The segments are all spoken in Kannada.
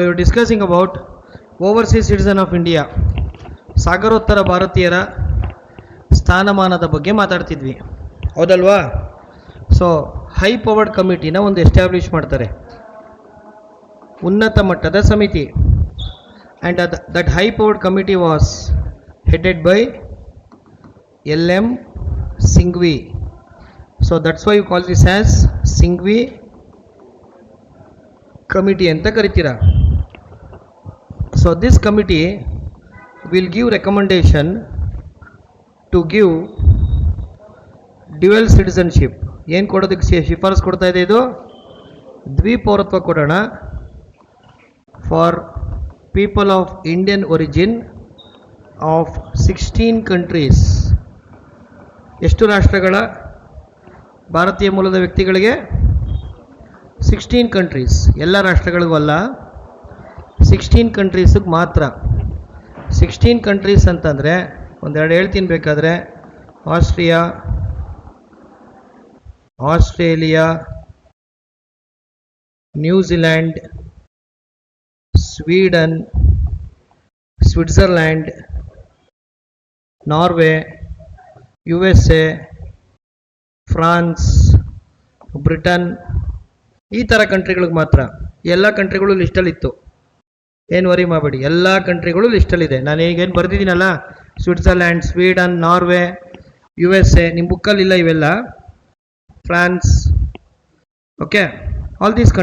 You discussing about overseas citizen of India, ಸಾಗರೋತ್ತರ ಭಾರತೀಯರ ಸ್ಥಾನಮಾನದ ಬಗ್ಗೆ ಮಾತಾಡ್ತಿದ್ವಿ, ಹೌದಲ್ವಾ? ಸೊ ಹೈ ಪವರ್ಡ್ ಕಮಿಟಿನ ಒಂದು ಎಸ್ಟಾಬ್ಲಿಷ್ ಮಾಡ್ತಾರೆ, ಉನ್ನತ ಮಟ್ಟದ ಸಮಿತಿ. And that high powered committee was headed by LM Singhvi. So that's why you call this as Singhvi committee ಅಂತ ಕರಿತೀರಾ. So this committee will give recommendation to give dual citizenship. ಏನು ಕೊಡೋದಕ್ಕೆ ಶಿಫಾರಸು ಕೊಡ್ತಾ ಇದೆ? ಇದು ದ್ವಿಪೌರತ್ವ ಕೊಡೋಣ for people of Indian origin of 16 countries. ಎಷ್ಟು ರಾಷ್ಟ್ರಗಳ ಭಾರತೀಯ ಮೂಲದ ವ್ಯಕ್ತಿಗಳಿಗೆ? 16 ಕಂಟ್ರೀಸ್. ಎಲ್ಲ ರಾಷ್ಟ್ರಗಳಿಗೂ ಅಲ್ಲ, 16 ಕಂಟ್ರೀಸಿಗೆ ಮಾತ್ರ. 16 ಕಂಟ್ರೀಸ್ ಅಂತಂದರೆ ಒಂದೆರಡು ಹೇಳ್ತೀನಿ ಬೇಕಾದರೆ, Australia, New Zealand, Sweden, Switzerland, Norway, USA, France, Britain, ಈ ಥರ ಕಂಟ್ರಿಗಳಿಗೆ ಮಾತ್ರ. ಎಲ್ಲ ಕಂಟ್ರಿಗಳು ಲಿಸ್ಟಲ್ಲಿತ್ತು, ಏನು ವರಿ ಮಾಡಬೇಡಿ, ಎಲ್ಲ ಕಂಟ್ರಿಗಳು ಲಿಸ್ಟಲ್ಲಿದೆ. ನಾನು ಈಗೇನು ಬರೆದಿದ್ದೀನಲ್ಲ, ಸ್ವಿಟ್ಜರ್ಲ್ಯಾಂಡ್, ಸ್ವೀಡನ್, ನಾರ್ವೆ, USA, ನಿಮ್ಮ ಬುಕ್ಕಲ್ಲಿಲ್ಲ ಇವೆಲ್ಲ. France, okay, all these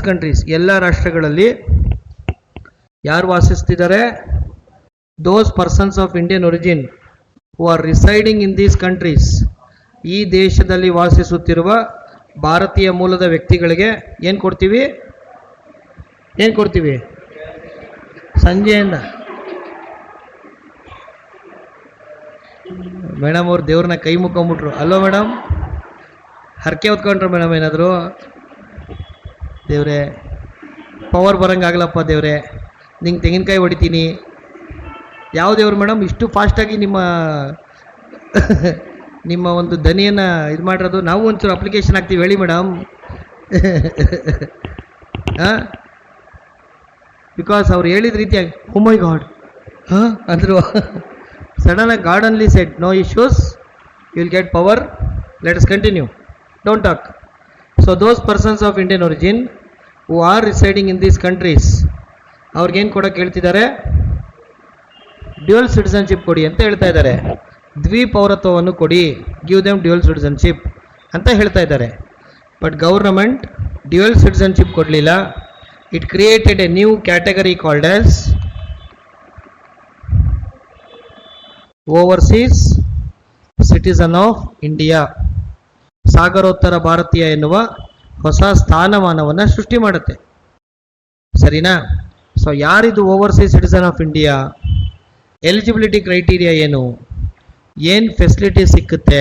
countries ಎಲ್ಲ ರಾಷ್ಟ್ರಗಳಲ್ಲಿ ಯಾರು ವಾಸಿಸ್ತಿದ್ದಾರೆ? Those persons of Indian origin who are residing in these countries. ಈ ದೇಶದಲ್ಲಿ ವಾಸಿಸುತ್ತಿರುವ ಭಾರತೀಯ ಮೂಲದ ವ್ಯಕ್ತಿಗಳಿಗೆ ಏನು ಕೊಡ್ತೀವಿ? ಸಂಜೆಯಿಂದ ಮೇಡಮ್ ಅವ್ರು ದೇವ್ರನ್ನ ಕೈ ಮುಕ್ಕೊಂಬಿಟ್ರು. ಅಲ್ಲೋ ಮೇಡಮ್, ಹರಕೆ ಹೊತ್ಕೊಂಡ್ರು ಮೇಡಮ್. ಏನಾದರೂ ದೇವ್ರೆ ಪವರ್ ಬರೋಂಗಾಗಲಪ್ಪ ದೇವ್ರೆ, ನಿಂಗೆ ತೆಂಗಿನಕಾಯಿ ಹೊಡಿತೀನಿ. ಯಾವ ದೇವ್ರು ಮೇಡಮ್ ಇಷ್ಟು ಫಾಸ್ಟಾಗಿ ನಿಮ್ಮ ಒಂದು ದನಿಯನ್ನು ಇದು ಮಾಡಿರೋದು? ನಾವು ಒಂಚೂರು ಅಪ್ಲಿಕೇಶನ್ ಹಾಕ್ತೀವಿ, ಹೇಳಿ ಮೇಡಮ್. ಹಾಂ, ಬಿಕಾಸ್ ಅವ್ರು ಹೇಳಿದ ರೀತಿಯಾಗಿ ಓ ಮೈ ಗಾಡ್ ಅಂದರು. ಸಡನ್ನಾಗಿ god only said no issues, you will get power, let us continue, don't talk. So those persons of Indian origin who are residing in these countries, ಅವ್ರಿಗೇನು ಕೊಡೋಕ್ಕೆ ಹೇಳ್ತಿದ್ದಾರೆ? ಡ್ಯುಯಲ್ ಸಿಟಿಸನ್ಶಿಪ್ ಕೊಡಿ ಅಂತ ಹೇಳ್ತಾ ಇದ್ದಾರೆ. ದ್ವಿಪೌರತ್ವವನ್ನು ಕೊಡಿ, ಗಿವ್ ದೆಮ್ ಡ್ಯುಯಲ್ ಸಿಟಿಸನ್ಶಿಪ್ ಅಂತ ಹೇಳ್ತಾ ಇದ್ದಾರೆ. ಬಟ್ ಗೌರ್ನಮೆಂಟ್ ಡ್ಯುಯಲ್ ಸಿಟಿಸನ್ಶಿಪ್ ಕೊಡಲಿಲ್ಲ. It created a new category called as overseas citizen of India. ಸಾಗರೋತ್ತರ ಭಾರತೀಯ ಎನ್ನುವ ಹೊಸ ಸ್ಥಾನಮಾನವನ್ನು ಸೃಷ್ಟಿ ಮಾಡುತ್ತೆ. ಸರಿನಾ? ಸೊ ಯಾರಿದು overseas citizen of India? Eligibility criteria ಏನು ಫೆಸಿಲಿಟಿ ಸಿಕ್ಕುತ್ತೆ,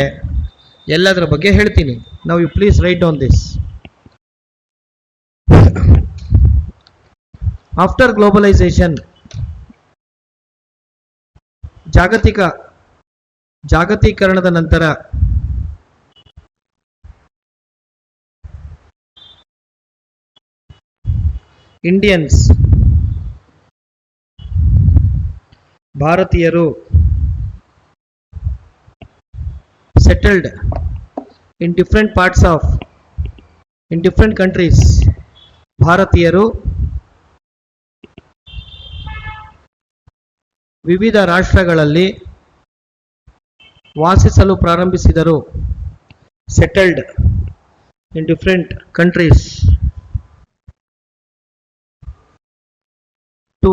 ಎಲ್ಲದರ ಬಗ್ಗೆ ಹೇಳ್ತೀನಿ. ನಾವು you please write down this. After globalisation, ಜಾಗತೀಕರಣದ ನಂತರ ಇಂಡಿಯನ್ಸ್, ಭಾರತೀಯರು settled in different countries. ಭಾರತೀಯರು ವಿವಿಧ ರಾಷ್ಟ್ರಗಳಲ್ಲಿ ವಾಸಿಸಲು ಪ್ರಾರಂಭಿಸಿದರು. settled in different countries to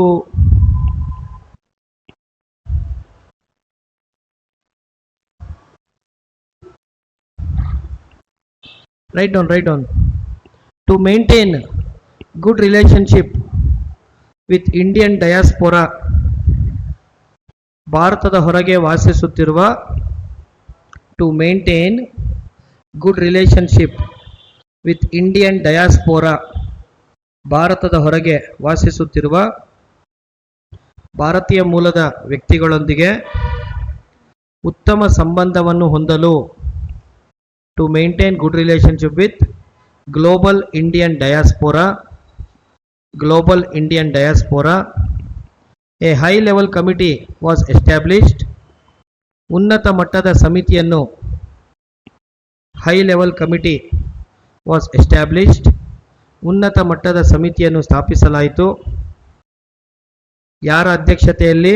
write down to maintain good relationship with Indian diaspora. ಭಾರತದ ಹೊರಗೆ ವಾಸಿಸುತ್ತಿರುವ, to maintain good relationship with Indian diaspora, ಭಾರತದ ಹೊರಗೆ ವಾಸಿಸುತ್ತಿರುವ ಭಾರತೀಯ ಮೂಲದ ವ್ಯಕ್ತಿಗಳೊಂದಿಗೆ ಉತ್ತಮ ಸಂಬಂಧವನ್ನು ಹೊಂದಲು, to maintain good relationship with global Indian diaspora, Global Indian Diaspora. A high level committee was established. ಉನ್ನತ ಮಟ್ಟದ ಸಮಿತಿಯನ್ನು high level committee was established. ಉನ್ನತ ಮಟ್ಟದ ಸಮಿತಿಯನ್ನು ಸ್ಥಾಪಿಸಲಾಯಿತು. ಯಾರ ಅಧ್ಯಕ್ಷತೆಯಲ್ಲಿ?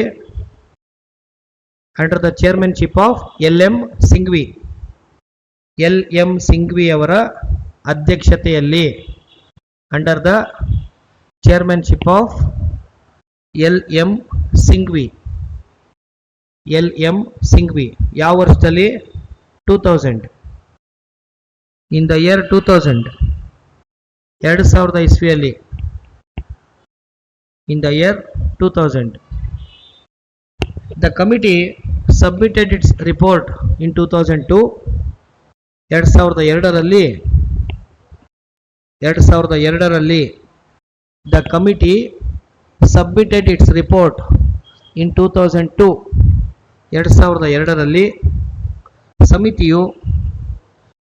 Under the chairmanship of L M. Singhvi. L M. Singhvi ಅವರ ಅಧ್ಯಕ್ಷತೆಯಲ್ಲಿ, under the chairmanship of L M. Singhvi. L M. Singhvi ಯಾವ ವರ್ಷದಲ್ಲಿ? 2000. ಇನ್ ದ ಇಯರ್ 2000, 2000 ಇಸ್ವಿಯಲ್ಲಿ. In the year 2000. The committee submitted its report in 2002. 2002ರಲ್ಲಿ the committee submitted its report in 2002. 2002ರಲ್ಲಿ ಸಮಿತಿಯು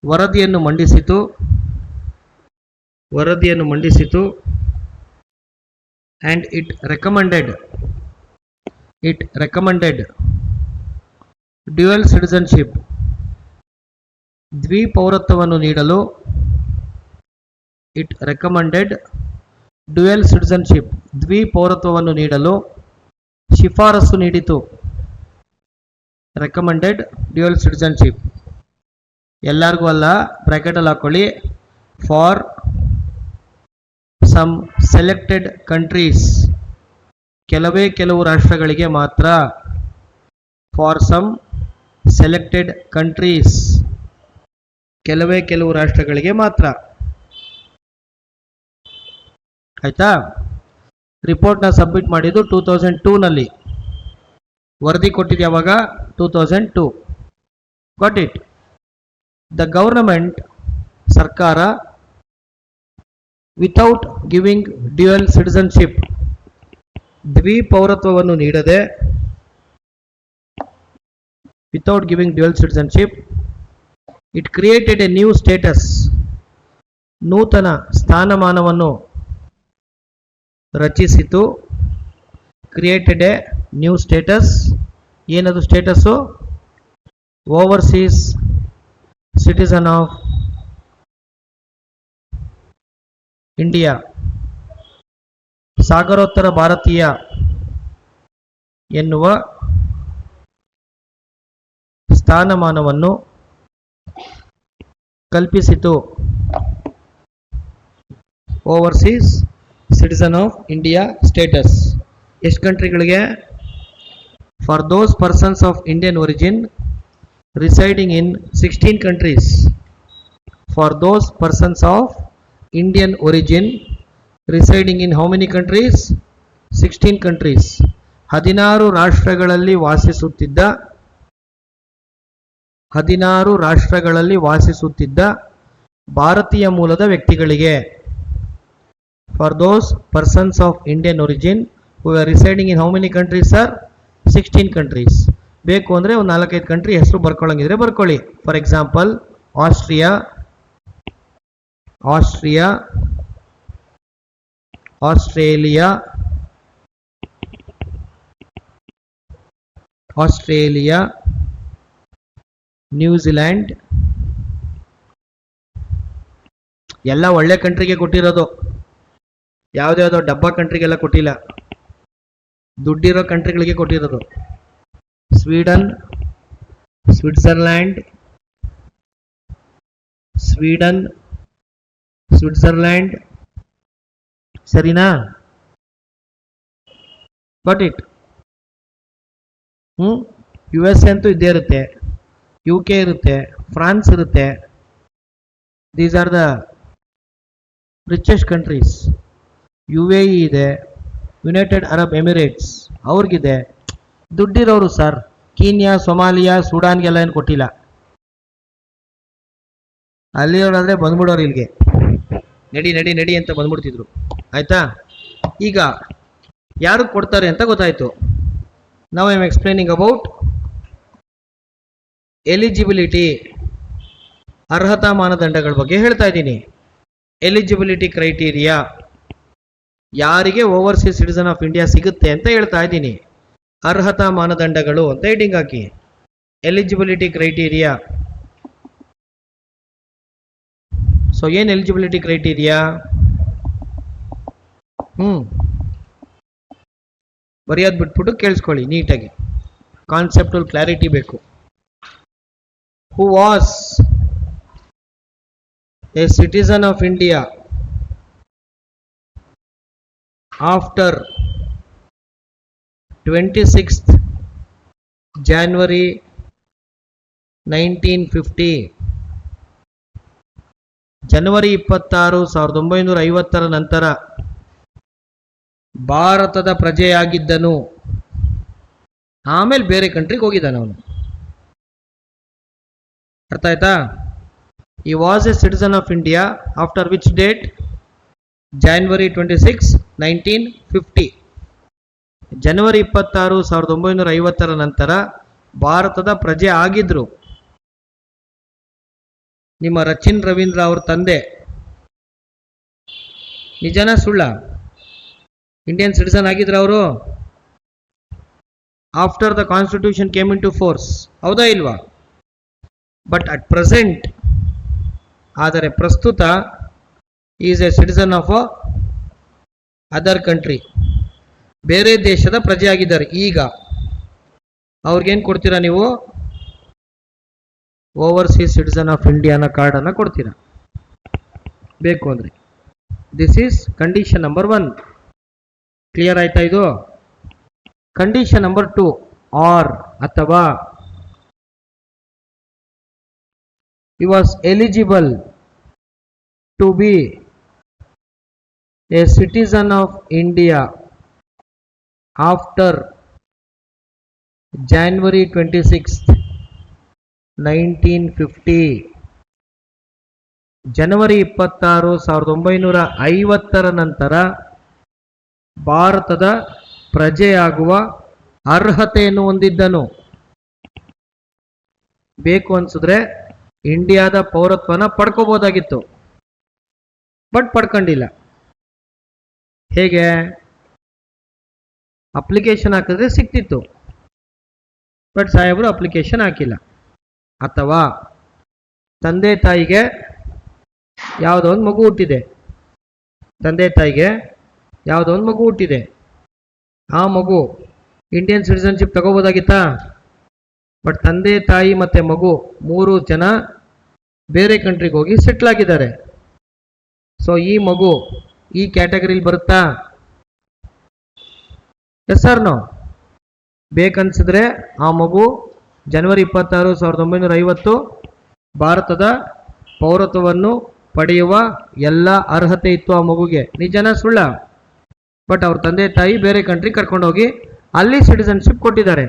ವರದಿಯನ್ನು ಮಂಡಿಸಿತು. and it recommended dual citizenship, ದ್ವಿಪೌರತ್ವವನ್ನು ನೀಡಲು. It recommended dual citizenship, ದ್ವಿಪೌರತ್ವವನ್ನು ನೀಡಲು ಶಿಫಾರಸು ನೀಡಿತು. recommended dual citizenship ಎಲ್ಲರಿಗೂ ಅಲ್ಲ, ಬ್ರಾಕೆಟಲ್ಲಿ ಹಾಕೊಳ್ಳಿ. ಫಾರ್ ಸಮ್ ಸೆಲೆಕ್ಟೆಡ್ ಕಂಟ್ರೀಸ್, ಕೆಲವು ರಾಷ್ಟ್ರಗಳಿಗೆ ಮಾತ್ರ. ಫಾರ್ ಸಮ್ ಸೆಲೆಕ್ಟೆಡ್ ಕಂಟ್ರೀಸ್, ಕೆಲವು ರಾಷ್ಟ್ರಗಳಿಗೆ ಮಾತ್ರ. ಆಯ್ತಾ? ರಿಪೋರ್ಟ್ನ ಸಬ್ಮಿಟ್ ಮಾಡಿದ್ದು 2002ನಲ್ಲಿ. ವರದಿ ಕೊಟ್ಟಿದ್ದು ಯಾವಾಗ? 2002. Got it? ದ ಗವರ್ನಮೆಂಟ್, ಸರ್ಕಾರ, ವಿತೌಟ್ ಗಿವಿಂಗ್ ಡ್ಯುಯಲ್ ಸಿಟಿಸನ್ಶಿಪ್, ದ್ವಿಪೌರತ್ವವನ್ನು ನೀಡದೆ, without giving dual citizenship, it created a new status, ನೂತನ ಸ್ಥಾನಮಾನವನ್ನು ರಚಿಸಿತು. Created a new status. ಏನದು status? Overseas citizen of India, ಸಾಗರೋತ್ತರ ಭಾರತೀಯ ಎನ್ನುವ ಸ್ಥಾನಮಾನವನ್ನು ಕಲ್ಪಿಸಿತು. Overseas citizen of India status ಎಷ್ಟು ಕಂಟ್ರಿಗಳಿಗೆ? For those persons of Indian origin residing in 16 countries. For those persons of Indian origin residing in how many countries? 16 countries. 16 ರಾಷ್ಟ್ರಗಳಲ್ಲಿ ವಾಸಿಸುತ್ತಿದ್ದ ಭಾರತೀಯ ಮೂಲದ ವ್ಯಕ್ತಿಗಳಿಗೆ. For those persons of Indian origin who are residing in how many countries, sir? 16 countries. ಬೇಕು ಅಂದರೆ ಒಂದು 4-5 ಕಂಟ್ರಿ ಹೆಸರು ಬರ್ಕೊಳ್ಳಂಗಿದ್ರೆ ಬರ್ಕೊಳ್ಳಿ. For example Austria, Australia, New Zealand. ಎಲ್ಲ ಒಳ್ಳೆ ಕಂಟ್ರಿಗೆ ಕೊಟ್ಟಿರೋದು, ಯಾವುದ್ಯಾವುದೋ ಡಬ್ಬಾ ಕಂಟ್ರಿಗೆಲ್ಲ ಕೊಟ್ಟಿಲ್ಲ, ದುಡ್ಡಿರೋ ಕಂಟ್ರಿಗಳಿಗೆ ಕೊಟ್ಟಿರೋದು. ಸ್ವೀಡನ್, ಸ್ವಿಟ್ಜರ್ಲ್ಯಾಂಡ್, ಸರಿನಾ? Got it? US ಅಂತೂ ಇದ್ದೇ ಇರುತ್ತೆ, UK ಇರುತ್ತೆ, ಫ್ರಾನ್ಸ್ ಇರುತ್ತೆ. These are the richest countries. UAE ಇದೆ, ಯುನೈಟೆಡ್ ಅರಬ್ ಎಮಿರೇಟ್ಸ್ ಅವ್ರಿಗಿದೆ. ದುಡ್ಡಿರೋರು ಸರ್. ಕೀನ್ಯಾ, ಸೊಮಾಲಿಯಾ, ಸುಡಾನ್ಗೆಲ್ಲ ಏನು ಕೊಟ್ಟಿಲ್ಲ. ಅಲ್ಲಿರೋರಾದ್ರೆ ಬಂದ್ಬಿಡೋರು ಇಲ್ಲಿಗೆ, ನಡಿ ಅಂತ ಬಂದ್ಬಿಡ್ತಿದ್ರು. ಆಯ್ತಾ? ಈಗ ಯಾರು ಕೊಡ್ತಾರೆ ಅಂತ ಗೊತ್ತಾಯ್ತು. Now I am explaining about eligibility, ಅರ್ಹತಾ ಮಾನದಂಡಗಳ ಬಗ್ಗೆ ಹೇಳ್ತಾ ಇದ್ದೀನಿ. Eligibility criteria. ಯಾರಿಗೆ ಓವರ್ಸೀಸ್ ಸಿಟಿಸನ್ ಆಫ್ ಇಂಡಿಯಾ ಸಿಗುತ್ತೆ ಅಂತ ಹೇಳ್ತಾ ಇದ್ದೀನಿ. ಅರ್ಹತಾ ಮಾನದಂಡಗಳು ಅಂತ ಹೆಡಿಂಗ್ ಹಾಕಿ. Eligibility criteria. ಸೊ ಏನು ಎಲಿಜಿಬಿಲಿಟಿ ಕ್ರೈಟೀರಿಯಾ? ಬರೆಯೋದು ಬಿಟ್ಬಿಟ್ಟು ಕೇಳಿಸ್ಕೊಳ್ಳಿ ನೀಟಾಗಿ, ಕಾನ್ಸೆಪ್ಟಲ್ ಕ್ಲಾರಿಟಿ ಬೇಕು. Who was a citizen of India after 26th January 1950. ಜನವರಿ 26, 1950 ನಂತರ ಭಾರತದ ಪ್ರಜೆಯಾಗಿದ್ದನು. ಆಮೇಲೆ ಬೇರೆ ಕಂಟ್ರಿಗೆ ಹೋಗಿದ್ದಾನೆ ಅವನು. ಅರ್ಥ ಆಯ್ತಾ? ಈ was a citizen of India after which date? January 26, 1950. ಜನವರಿ 26, 1950 ನಂತರ ಭಾರತದ ಪ್ರಜೆ ಆಗಿದ್ರು. ನಿಮ್ಮ ರಚಿನ್ ರವೀಂದ್ರ ಅವ್ರ ತಂದೆ. ನಿಜನಾ ಸುಳ್ಳ? ಇಂಡಿಯನ್ ಸಿಟಿಸನ್ ಆಗಿದ್ರು ಅವರು after the constitution came into force, ಹೌದಾ ಇಲ್ವಾ? ಬಟ್ ಅಟ್ ಪ್ರೆಸೆಂಟ್, ಆದರೆ ಪ್ರಸ್ತುತ is a citizen of other country, ಬೇರೆ ದೇಶದ ಪ್ರಜೆ ಆಗಿದ್ದಾರೆ. ಈಗ ಅವ್ರಿಗೇನು ಕೊಡ್ತೀರಾ ನೀವು? ಓವರ್ಸೀಸ್ ಸಿಟಿಸನ್ ಆಫ್ ಇಂಡಿಯಾನ ಕಾರ್ಡನ್ನು ಕೊಡ್ತೀರಾ ಬೇಕು ಅಂದರೆ. This is condition number 1. Clear ಆಯ್ತಾ ಇದು? ಕಂಡೀಷನ್ ನಂಬರ್ 2, ಆರ್ ಅಥವಾ he was eligible to be a citizen of India after January 26th, 1950. ಜನವರಿ 26, 1950 ನಂತರ ಭಾರತದ ಪ್ರಜೆಯಾಗುವ ಅರ್ಹತೆಯನ್ನು ಹೊಂದಿದ್ದನು. ಬೇಕು ಅನ್ಸಿದ್ರೆ ಇಂಡಿಯಾದ ಪೌರತ್ವನ ಪಡ್ಕೋಬೋದಾಗಿತ್ತು, ಬಟ್ ಪಡ್ಕೊಂಡಿಲ್ಲ. ಹೇಗೆ? ಅಪ್ಲಿಕೇಶನ್ ಹಾಕಿದ್ರೆ ಸಿಕ್ತಿತ್ತು, ಬಟ್ ಸಾಹೇಬರು ಅಪ್ಲಿಕೇಶನ್ ಹಾಕಿಲ್ಲ. ಅಥವಾ ತಂದೆ ತಾಯಿಗೆ ಯಾವುದೋ ಒಂದು ಮಗು ಹುಟ್ಟಿದೆ, ಆ ಮಗು ಇಂಡಿಯನ್ ಸಿಟಿಸನ್ಶಿಪ್ ತಗೋಬೋದಾಗಿತ್ತಾ? ಬಟ್ ತಂದೆ ತಾಯಿ ಮತ್ತು ಮಗು 3 ಜನ ಬೇರೆ ಕಂಟ್ರಿಗೆ ಹೋಗಿ ಸೆಟ್ಲ್ ಆಗಿದ್ದಾರೆ. ಸೊ ಈ ಮಗು ಈ ಕ್ಯಾಟಗರಿಲಿ ಬರುತ್ತಾ? S R no? ಬೇಕನ್ಸಿದ್ರೆ ಆ ಮಗು ಜನವರಿ 26, 1950 ಭಾರತದ ಪೌರತ್ವವನ್ನು ಪಡೆಯುವ ಎಲ್ಲ ಅರ್ಹತೆ ಇತ್ತು ಆ ಮಗುಗೆ. ನಿಜನಾ ಸುಳ್ಳ? ಬಟ್ ಅವ್ರ ತಂದೆ ತಾಯಿ ಬೇರೆ ಕಂಟ್ರಿ ಕರ್ಕೊಂಡೋಗಿ ಅಲ್ಲಿ ಸಿಟಿಸನ್ಶಿಪ್ ಕೊಟ್ಟಿದ್ದಾರೆ.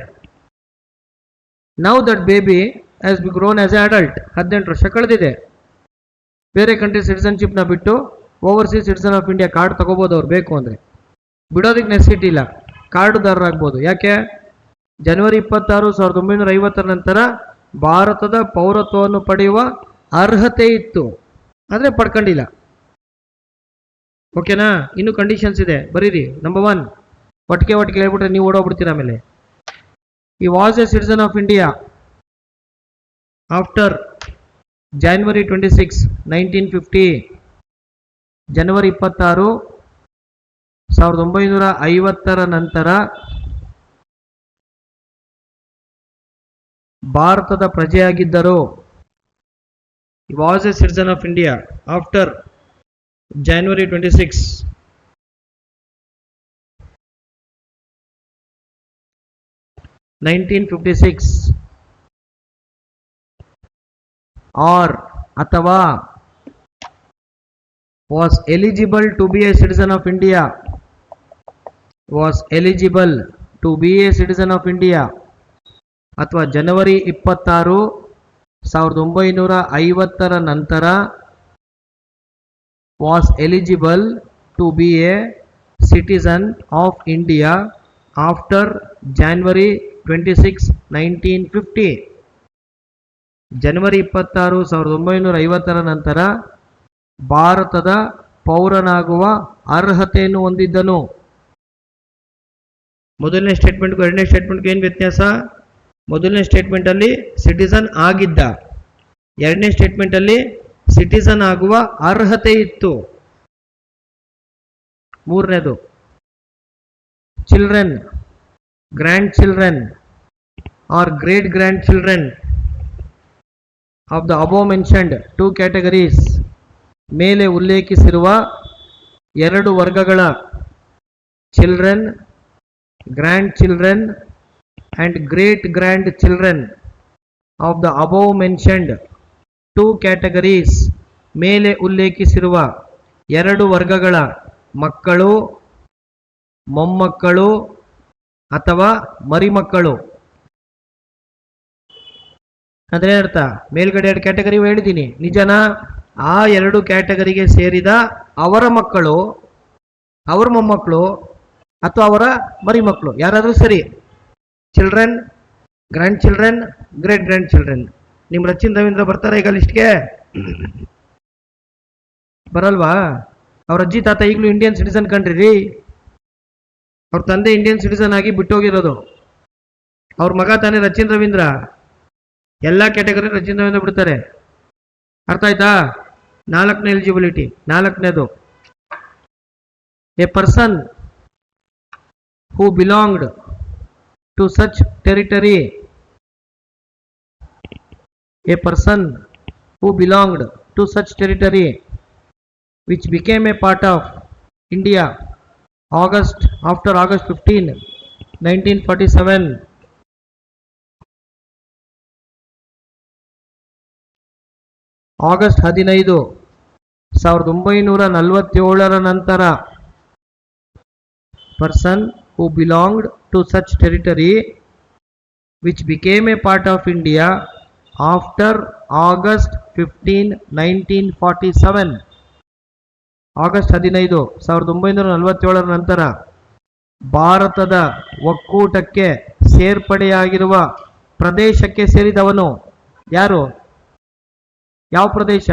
Now that baby has be grown as a adult. 18 ವರ್ಷ ಕಳೆದಿದೆ. ಬೇರೆ ಕಂಟ್ರಿ ಸಿಟಿಸನ್ಶಿಪ್ನ ಬಿಟ್ಟು overseas citizen of India card ತಗೋಬೋದು ಅವ್ರು ಬೇಕು ಅಂದರೆ. ಬಿಡೋದಕ್ಕೆ ನೆಸಿಟಿ ಇಲ್ಲ, ಕಾರ್ಡುದಾರರಾಗ್ಬೋದು. ಯಾಕೆ? ಜನವರಿ 26, 1950 ನಂತರ ಭಾರತದ ಪೌರತ್ವವನ್ನು ಪಡೆಯುವ ಅರ್ಹತೆ ಇತ್ತು, ಆದರೆ ಪಡ್ಕೊಂಡಿಲ್ಲ. ಓಕೆನಾ? ಇನ್ನು ಕಂಡೀಷನ್ಸ್ ಇದೆ, ಬರೀರಿ. ನಂಬರ್ 1, ಒಟ್ಟಿಗೆ ಹೇಳ್ಬಿಟ್ರೆ ನೀವು ಓಡೋಗ್ಬಿಡ್ತೀರ. ಆಮೇಲೆ ಈ was a citizen of India after January 26, 1950. ಜನವರಿ 26, 1950 ನಂತರ ಭಾರತದ ಪ್ರಜೆಯಾಗಿದ್ದರು. Was a citizen of India after January 26, 1956. Or ಅಥವಾ was eligible to be a citizen of India, ಅಥವಾ ಜನವರಿ 26, 1950 ನಂತರ was eligible to be a citizen of India after January 26, 1950. ಜನವರಿ 26, 1950 ನಂತರ ಭಾರತದ ಪೌರನಾಗುವ ಅರ್ಹತೆಯನ್ನು ಹೊಂದಿದ್ದನು. ಮೊದಲನೇ ಸ್ಟೇಟ್ಮೆಂಟ್ಗೂ ಎರಡನೇ ಸ್ಟೇಟ್ಮೆಂಟ್ಗೂ ಏನು ವ್ಯತ್ಯಾಸ? ಮೊದಲನೇ ಸ್ಟೇಟ್ಮೆಂಟಲ್ಲಿ ಸಿಟಿಸನ್ ಆಗಿದ್ದ, ಎರಡನೇ ಸ್ಟೇಟ್ಮೆಂಟಲ್ಲಿ ಸಿಟಿಸನ್ ಆಗುವ ಅರ್ಹತೆ ಇತ್ತು. ಮೂರನೇದು, children, grand children are great grand children of the above mentioned two categories, ಮೇಲೆ ಉಲ್ಲೇಖಿಸಿರುವ ಎರಡು ವರ್ಗಗಳ children, grand children and great grandchildren of the above mentioned two categories, ಮೇಲೆ ಉಲ್ಲೇಖಿಸಿರುವ ಎರಡು ವರ್ಗಗಳ ಮಕ್ಕಳು, ಮೊಮ್ಮಕ್ಕಳು ಅಥವಾ ಮರಿಮಕ್ಕಳು. ಅಂದ್ರೆ ಅರ್ಥ, ಮೇಲ್ಗಡೆ ಎರಡು ಕ್ಯಾಟಗರಿ ಹೇಳಿದ್ದೀನಿ, ನಿಜನಾ? ಆ ಎರಡು ಕ್ಯಾಟಗರಿಗೆ ಸೇರಿದ ಅವರ ಮಕ್ಕಳು, ಅವರ ಮೊಮ್ಮಕ್ಕಳು ಅಥವಾ ಅವರ ಮರಿಮಕ್ಕಳು ಯಾರಾದರೂ ಸರಿ. Children, grand children, great grand children. ನಿಮ್ಮ ರಚಿನ್ ರವೀಂದ್ರ ಬರ್ತಾರೆ ಈಗ ಲಿಸ್ಟ್ಗೆ? ಬರಲ್ವಾ? ಅವ್ರ ಅಜ್ಜಿ ತಾತ ಈಗಲೂ ಇಂಡಿಯನ್ ಸಿಟಿಸನ್ ಕಂಡ್ರಿ ರೀ. ಅವ್ರ ತಂದೆ ಇಂಡಿಯನ್ ಸಿಟಿಸನ್ ಆಗಿ ಬಿಟ್ಟೋಗಿರೋದು. ಅವ್ರ ಮಗ ತಾನೇ ರಚಿನ್ ರವೀಂದ್ರ. ಎಲ್ಲ ಕ್ಯಾಟಗರಿ ರಚಿನ್ ರವೀಂದ್ರ ಬಿಡ್ತಾರೆ. ಅರ್ಥ ಆಯ್ತಾ? ನಾಲ್ಕನೇ ಎಲಿಜಿಬಿಲಿಟಿ, ನಾಲ್ಕನೇದು, A person who belonged to such territory, a person who belonged to such territory which became a part of India after August 15, 1947, August 15, 1947 ನಂತರ, person who belonged to such territory which became a part of India after August 15, 1947. August 15, 1947 ನಂತರ ಭಾರತದ ಒಕ್ಕೂಟಕ್ಕೆ ಸೇರ್ಪಡೆಯಾಗಿರುವ ಪ್ರದೇಶಕ್ಕೆ ಸೇರಿದವನು. ಯಾರು? ಯಾವ ಪ್ರದೇಶ?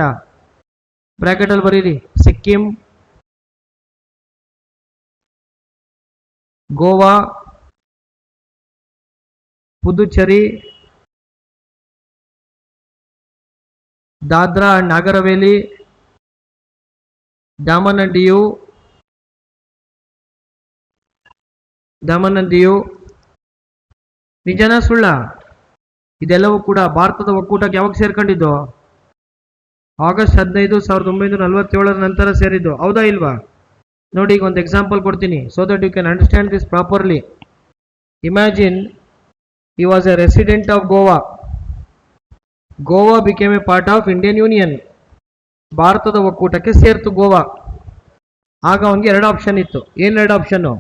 ಬ್ರಾಕೆಟಲ್ಲಿ ಬರೀರಿ. Sikkim, Goa, Puducherry, Dadra and Nagar Haveli, Daman and Diu. ನಿಜನಾ ಸುಳ್ಳ? ಇದೆಲ್ಲವೂ ಕೂಡ ಭಾರತದ ಒಕ್ಕೂಟಕ್ಕೆ ಯಾವಾಗ ಸೇರ್ಕೊಂಡಿದ್ದು? ಆಗಸ್ಟ್ 15, 1947 ನಂತರ ಸೇರಿದ್ದು. ಹೌದಾ ಇಲ್ವಾ? ನೋಡಿ, ಈಗ ಒಂದು ಎಕ್ಸಾಂಪಲ್ ಕೊಡ್ತೀನಿ, so that you can understand this properly. Imagine he was a resident of Goa. Goa became a part of Indian Union. ಭಾರತದ ಒಕ್ಕೂಟಕ್ಕೆ ಸೇರ್ತು ಗೋವಾ. ಆಗ ಅವನಿಗೆ ಎರಡು ಆಪ್ಷನ್ ಇತ್ತು. ಏನು ಎರಡು ಆಪ್ಷನ್ನು?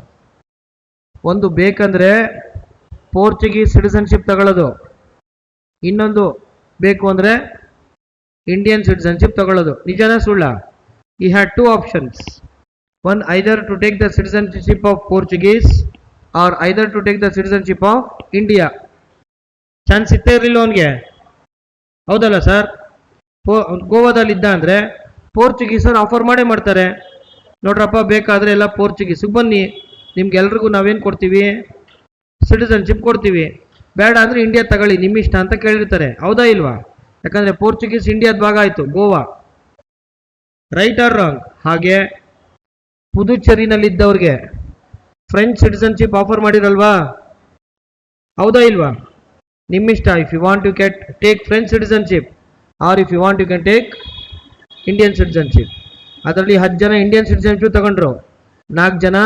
ಒಂದು, ಬೇಕಂದ್ರೆ ಪೋರ್ಚುಗೀಸ್ ಸಿಟಿಸನ್ಶಿಪ್ ತಗೊಳ್ಳೋದು. ಇನ್ನೊಂದು, ಬೇಕು ಅಂದರೆ ಇಂಡಿಯನ್ ಸಿಟಿಸನ್ಶಿಪ್ ತಗೊಳ್ಳೋದು. ನಿಜನಾ ಸುಳ್ಳ? he had two options. One, either to take the citizenship of Portuguese or either to take the citizenship of India. Chance ಇತ್ತೇ ಇರಲಿಲ್ಲ ಅವನಿಗೆ. ಹೌದಲ್ಲ ಸರ್? ಗೋವಾದಲ್ಲಿ ಇದ್ದ ಅಂದರೆ ಪೋರ್ಚುಗೀಸರು ಆಫರ್ ಮಾಡೇ ಮಾಡ್ತಾರೆ. ನೋಡ್ರಪ್ಪ, ಬೇಕಾದರೆ ಎಲ್ಲ ಪೋರ್ಚುಗೀಸಿಗೆ ಬನ್ನಿ, ನಿಮ್ಗೆಲ್ರಿಗೂ ನಾವೇನು ಕೊಡ್ತೀವಿ? ಸಿಟಿಸನ್ಶಿಪ್ ಕೊಡ್ತೀವಿ. ಬೇಡ ಅಂದರೆ ಇಂಡಿಯಾ ತಗೊಳ್ಳಿ, ನಿಮ್ಮಿಷ್ಟ ಅಂತ ಕೇಳಿರ್ತಾರೆ. ಹೌದಾ ಇಲ್ವಾ? ಯಾಕಂದರೆ ಪೋರ್ಚುಗೀಸ್ ಇಂಡಿಯಾದ ಭಾಗ ಆಯಿತು ಗೋವಾ. Right or wrong? ಹಾಗೆ ಪುದುಚೇರಿನಲ್ಲಿದ್ದವ್ರಿಗೆ ಫ್ರೆಂಚ್ ಸಿಟಿಸನ್ಶಿಪ್ ಆಫರ್ ಮಾಡಿರಲ್ವಾ? ಹೌದಾ ಇಲ್ವಾ? ನಿಮ್ಮಿಷ್ಟ. If you want you can take French citizenship or if you want you can take Indian citizenship. ಅದರಲ್ಲಿ 10 ಜನ ಇಂಡಿಯನ್ ಸಿಟಿಸನ್ಶಿಪ್ ತಗೊಂಡ್ರು, 4 ಜನ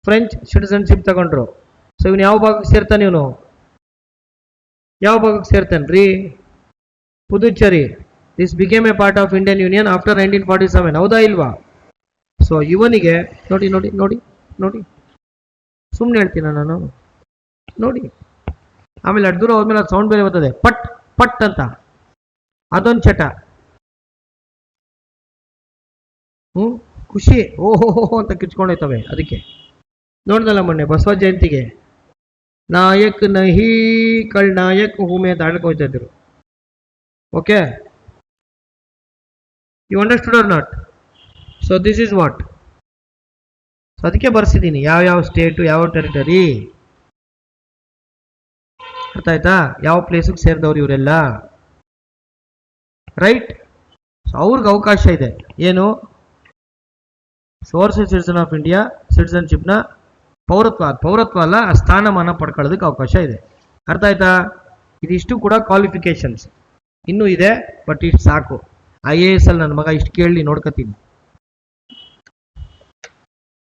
ಫ್ರೆಂಚ್ ಸಿಟಿಸನ್ಶಿಪ್ ತಗೊಂಡ್ರು. ಸೊ ಇವನು ಯಾವ ಭಾಗಕ್ಕೆ ಸೇರ್ತಾನೆ? ಇವನು ಯಾವ ಭಾಗಕ್ಕೆ ಸೇರ್ತಾನೆ ರೀ? Puducherry. This became A part of Indian union after 1947. ಹೌದಾ ಇಲ್ವಾ? ಸೊ ಇವನಿಗೆ ನೋಡಿ ನೋಡಿ ನೋಡಿ ನೋಡಿ, ಸುಮ್ಮನೆ ಹೇಳ್ತೀನ ನಾನು? ನೋಡಿ, ಆಮೇಲೆ ಅಷ್ಟು ದೂರ ಹೋದ್ಮೇಲೆ ಅದು ಸೌಂಡ್ ಬೇರೆ ಬರ್ತದೆ, ಪಟ್ ಪಟ್ ಅಂತ. ಅದೊಂದು ಚಟ. ಖುಷಿ, ಓಹೋ ಅಂತ ಕಿಚ್ಕೊಂಡೋಯ್ತವೆ. ಅದಕ್ಕೆ ನೋಡ್ದಲ್ಲ ಮೊನ್ನೆ ಬಸವ ಜಯಂತಿಗೆ ನಾಯಕ್ ನಹಿ ಕಳ್ ನಾಯಕ್ ಹೂಮೆ ಅಂತ ಆಡ್ಕೋಯ್ತಾ ಇದ್ರು. Okay, you understood or not? So this is what. So ಅದಕ್ಕೆ ಬರ್ಸಿದ್ದೀನಿ ಯಾವ ಸ್ಟೇಟು ಯಾವ ಟೆರಿಟರಿ, ಅರ್ಥ ಆಯ್ತಾ, ಯಾವ ಪ್ಲೇಸಿಗೆ ಸೇರಿದವ್ರು ಇವರೆಲ್ಲ, ರೈಟ್. ಸೊ ಅವ್ರಿಗೆ ಅವಕಾಶ ಇದೆ ಏನು, ಓವರ್ಸೀಸ್ ಸಿಟಿಸನ್ ಆಫ್ ಇಂಡಿಯಾ ಸಿಟಿಸನ್ಶಿಪ್ನ ಪೌರತ್ವ ಅಲ್ಲ, ಆ ಸ್ಥಾನಮಾನ ಪಡ್ಕೊಳ್ಳೋದಕ್ಕೆ ಅವಕಾಶ ಇದೆ. ಅರ್ಥ ಆಯ್ತಾ. ಇದಿಷ್ಟು ಕೂಡ ಕ್ವಾಲಿಫಿಕೇಶನ್ಸ್ ಇನ್ನೂ ಇದೆ, ಬಟ್ ಇಷ್ಟು ಸಾಕು. IAS ಅಲ್ಲಿ ನನ್ನ ಮಗ ಇಷ್ಟು ಕೇಳಿ ನೋಡ್ಕೊತೀನಿ,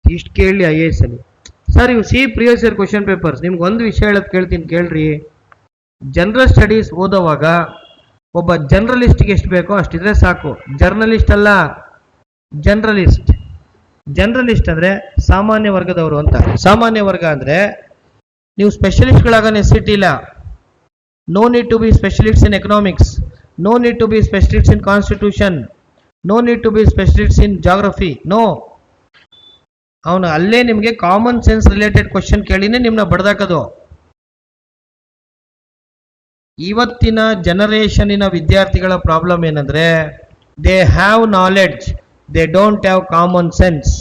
ಇಷ್ಟು ಕೇಳಿ IAS ಅಲ್ಲಿ. ಸರ್ ಇವು ಪ್ರಿವಿಯಸ್ ಇಯರ್ ಕ್ವಶನ್ ಪೇಪರ್ಸ್. ನಿಮ್ಗೆ ಒಂದು ವಿಷಯ ಹೇಳೋದು ಕೇಳ್ತೀನಿ ಕೇಳ್ರಿ. ಜನರಲ್ ಸ್ಟಡೀಸ್ ಓದೋವಾಗ ಒಬ್ಬ ಜರ್ನಲಿಸ್ಟ್ಗೆ ಎಷ್ಟು ಬೇಕೋ ಅಷ್ಟಿದ್ರೆ ಸಾಕು. ಜರ್ನಲಿಸ್ಟ್ ಅಲ್ಲ, ಜನರಲಿಸ್ಟ್. ಜನರಲಿಸ್ಟ್ ಅಂದ್ರೆ ಸಾಮಾನ್ಯ ವರ್ಗದವರು ಅಂತ. ಸಾಮಾನ್ಯ ವರ್ಗ ಅಂದ್ರೆ ನೀವು ಸ್ಪೆಷಲಿಸ್ಟ್ಗಳಾಗ ನೆಸಿಟಿ ಇಲ್ಲ. No need to be specialists in economics, no need to be specialists in constitution, no need to be specialists in geography. No, ಅವನು ಅಲ್ಲೇ ನಿಮಗೆ ಕಾಮನ್ ಸೆನ್ಸ್ ರಿಲೇಟೆಡ್ ಕ್ವಶನ್ ಕೇಳಿನೇ ನಿಮ್ನ ಬಡ್ದಾಕದು. ಇವತ್ತಿನ ಜನರೇಷನಿನ ವಿದ್ಯಾರ್ಥಿಗಳ ಪ್ರಾಬ್ಲಮ್ ಏನಂದ್ರೆ they have knowledge, they don't have common sense.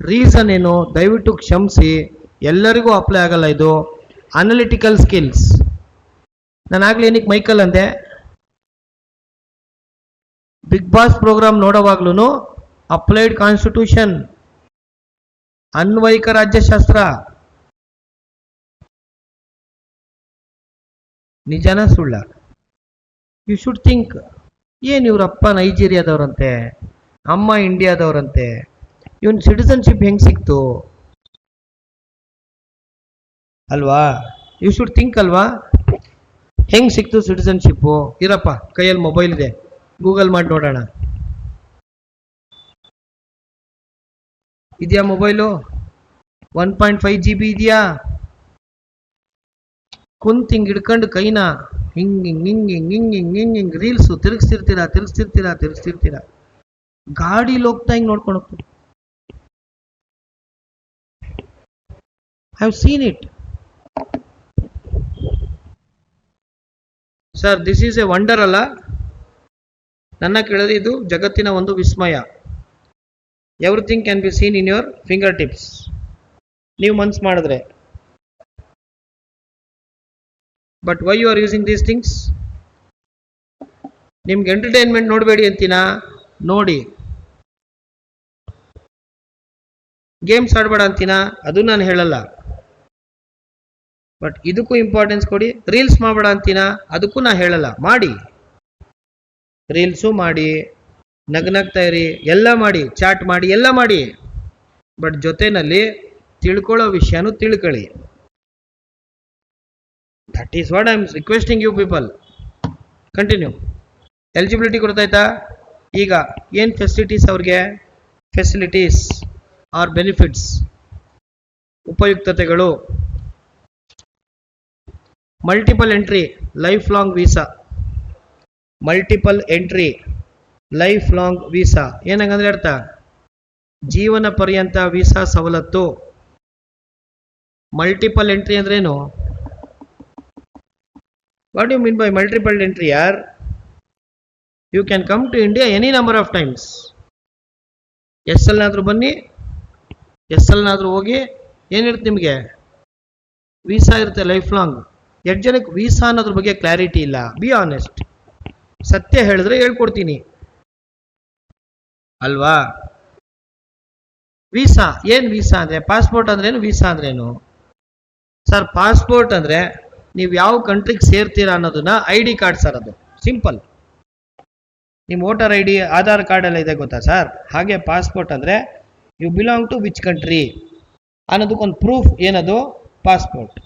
Reason ಏನು ದಯವಿಟ್ಟು ಕ್ಷಮಿಸಿ, ಎಲ್ಲರಿಗೂ ಅಪ್ಲೈ ಆಗಲ್ಲ ಇದು. Analytical skills. ನಾನಾಗ್ಲೇ ಏನಕ್ಕೆ ಮೈಕಲ್ ಅಂದೆ, ಬಿಗ್ ಬಾಸ್ ಪ್ರೋಗ್ರಾಮ್ ನೋಡೋವಾಗ್ಲೂ ಅಪ್ಲೈಡ್ ಕಾನ್ಸ್ಟಿಟ್ಯೂಷನ್, ಅನ್ವಯಿಕ ರಾಜ್ಯಶಾಸ್ತ್ರ. ನಿಜಾನ ಸುಳ್ಳ? ಯು ಶುಡ್ ಥಿಂಕ್, ಏನು ಇವ್ರಪ್ಪ ನೈಜೀರಿಯಾದವ್ರಂತೆ, ಅಮ್ಮ ಇಂಡಿಯಾದವ್ರಂತೆ, ಇವನ್ ಸಿಟಿಸನ್ಶಿಪ್ ಹೆಂಗ್ ಸಿಕ್ತು ಅಲ್ವಾ? ಯು ಶುಡ್ ಥಿಂಕ್ ಅಲ್ವಾ, ಹೆಂಗ್ ಸಿಕ್ತು ಸಿಟಿಸನ್ಶಿಪ್ಪು? ಇರಪ್ಪ, ಕೈಯಲ್ಲಿ ಮೊಬೈಲ್ ಇದೆ, ಗೂಗಲ್ ಮಾಡಿ ನೋಡೋಣ. ಇದೆಯಾ ಮೊಬೈಲು? 1.5 GB ಇದೆಯಾ? ಕುಂತ್ ಹಿಂಗ್ ಹಿಡ್ಕೊಂಡು ಕೈನ ಹಿಂಗ್ ಹಿಂಗ್ ಹಿಂಗ್ ಹಿಂಗ್ ಹಿಂಗ್ ಹಿಂಗ್ ಹಿಂಗ್ ಹಿಂಗ್ ರೀಲ್ಸು ತಿರುಗಿಸ್ತಿರ್ತೀರಾ. ಗಾಡಿಲಿ ಹೋಗ್ತಾ ಹಿಂಗ್ ನೋಡ್ಕೊಂಡು ಹೋಗ್ತೀವಿ. I have seen it. Sir this is a wonder ಅಲ್ಲ? ನನ್ನ ಕೇಳಿದ್ರೆ ಇದು ಜಗತ್ತಿನ ಒಂದು ವಿಸ್ಮಯ. Everything can be seen in your finger tips, ನೀವು ಮನ್ಸು ಮಾಡಿದ್ರೆ. But why you are using these things? ನಿಮ್ಗೆ ಎಂಟರ್ಟೈನ್ಮೆಂಟ್ ನೋಡಬೇಡಿ ಅಂತೀನಾ? ನೋಡಿ. ಗೇಮ್ಸ್ ಆಡಬೇಡ ಅಂತೀನಾ? ಅದು ನಾನು ಹೇಳಲ್ಲ. ಬಟ್ ಇದಕ್ಕೂ ಇಂಪಾರ್ಟೆನ್ಸ್ ಕೊಡಿ. ರೀಲ್ಸ್ ಮಾಡಬೇಡ ಅಂತೀನಾ? ಅದಕ್ಕೂ ನಾನು ಹೇಳಲ್ಲ. ಮಾಡಿ, ರೀಲ್ಸು ಮಾಡಿ, ನಗ್ನಗ್ತಾ ಇರಿ, ಎಲ್ಲ ಮಾಡಿ, ಚಾಟ್ ಮಾಡಿ, ಎಲ್ಲ ಮಾಡಿ. ಬಟ್ ಜೊತೆನಲ್ಲಿ ತಿಳ್ಕೊಳ್ಳೋ ವಿಷಯನೂ ತಿಳ್ಕೊಳ್ಳಿ. That is what I am requesting you people. Continue. Eligibility ಗೊತ್ತಾಯ್ತಾ? ಈಗ ಏನು ಫೆಸಿಲಿಟೀಸ್ ಅವ್ರಿಗೆ? ಫೆಸಿಲಿಟೀಸ್ ಆರ್ ಬೆನಿಫಿಟ್ಸ್, ಉಪಯುಕ್ತತೆಗಳು. Multiple entry life long visa. Multiple entry life long visa ಏನಂಗಂದ್ರೆ ಅರ್ಥ? ಜೀವನ ಪರ್ಯಂತ ವೀಸಾ ಸವಲತ್ತು. ಮಲ್ಟಿಪಲ್ ಎಂಟ್ರಿ ಅಂದ್ರೇನು? What you mean by multiple entry ಯಾರ್? You can come to India any number of times. ಎಸ್ಸಲ್ನಾದ್ರೂ ಬನ್ನಿ, ಎಸ್ಸಲ್ನಾದ್ರೂ ಹೋಗಿ, ಏನಿರುತ್ತೆ ನಿಮಗೆ? ವೀಸಾ ಇರುತ್ತೆ ಲೈಫ್ ಲಾಂಗ್. ಎಷ್ಟು ಜನಕ್ಕೆ ವೀಸಾ ಅನ್ನೋದ್ರ ಬಗ್ಗೆ ಕ್ಲಾರಿಟಿ ಇಲ್ಲ? ಬಿ ಆನೆಸ್ಟ್, ಸತ್ಯ ಹೇಳಿದ್ರೆ ಹೇಳ್ಕೊಡ್ತೀನಿ ಅಲ್ವಾ? ವೀಸಾ ಏನು? ವೀಸಾ ಅಂದ್ರೆ ಪಾಸ್ಪೋರ್ಟ್ ಅಂದ್ರೇನು? ವೀಸಾ ಅಂದ್ರೇನು? ಸರ್ ಪಾಸ್ಪೋರ್ಟ್ ಅಂದ್ರೆ ನೀವು ಯಾವ ಕಂಟ್ರಿಗೆ ಸೇರ್ತೀರಾ ಅನ್ನೋದನ್ನ ID ಕಾರ್ಡ್ ಸರ್, ಅದು ಸಿಂಪಲ್. ನಿಮ್ಮ ವೋಟರ್ ID, ಆಧಾರ್ ಕಾರ್ಡ್ ಎಲ್ಲ ಇದೆ ಗೊತ್ತಾ ಸರ್? ಹಾಗೆ ಪಾಸ್ಪೋರ್ಟ್ ಅಂದ್ರೆ you belong to which country ಅನ್ನೋದಕ್ಕೊಂದು ಪ್ರೂಫ್. ಏನದು? ಪಾಸ್ಪೋರ್ಟ್.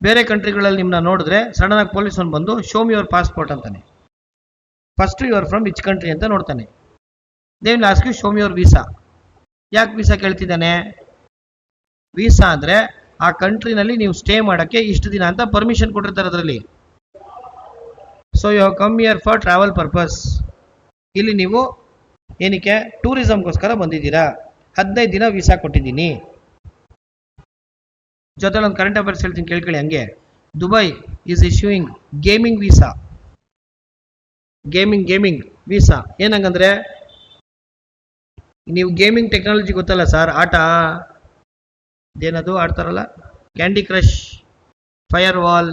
ಬೇರೆ ಕಂಟ್ರಿಗಳಲ್ಲಿ ನಿಮ್ಮನ್ನ ನೋಡಿದ್ರೆ ಸಡನ್ ಆಗಿ ಪೊಲೀಸ್ ಅವ್ನು ಬಂದು ಶೋ ಮಿ ಯುವರ್ ಪಾಸ್ಪೋರ್ಟ್ ಅಂತಾನೆ. First you are from which country ಅಂತ ನೋಡ್ತಾನೆ. They will ask you show me your visa. ಯಾಕೆ ವೀಸಾ ಕೇಳ್ತಿದ್ದಾನೆ? ವೀಸಾ ಅಂದ್ರೆ ಆ ಕಂಟ್ರಿನಲ್ಲಿ ನೀವು ಸ್ಟೇ ಮಾಡೋಕ್ಕೆ ಇಷ್ಟು ದಿನ ಅಂತ ಪರ್ಮಿಷನ್ ಕೊಟ್ಟಿರ್ತಾರೆ ಅದರಲ್ಲಿ. So you have come here for travel purpose. ಇಲ್ಲಿ ನೀವು ಏನಕ್ಕೆ? ಟೂರಿಸಮ್ಗೋಸ್ಕರ ಬಂದಿದ್ದೀರಾ. 15 ದಿನ ವೀಸಾ ಕೊಟ್ಟಿದ್ದೀನಿ. ಜೊತೆಲಿ ಒಂದು ಕರೆಂಟ್ ಅಫೇರ್ಸ್ ಹೇಳ್ತೀನಿ ಕೇಳ್ಕೊಳ್ಳಿ ಹಂಗೆ. Dubai is issuing gaming visa. Gaming visa. ಏನಂಗಂದ್ರೆ ನೀವು ಗೇಮಿಂಗ್ ಟೆಕ್ನಾಲಜಿ ಗೊತ್ತಲ್ಲ ಸರ್, ಆಟ ಏನದು ಆಡ್ತಾರಲ್ಲ, candy crush, fire wall,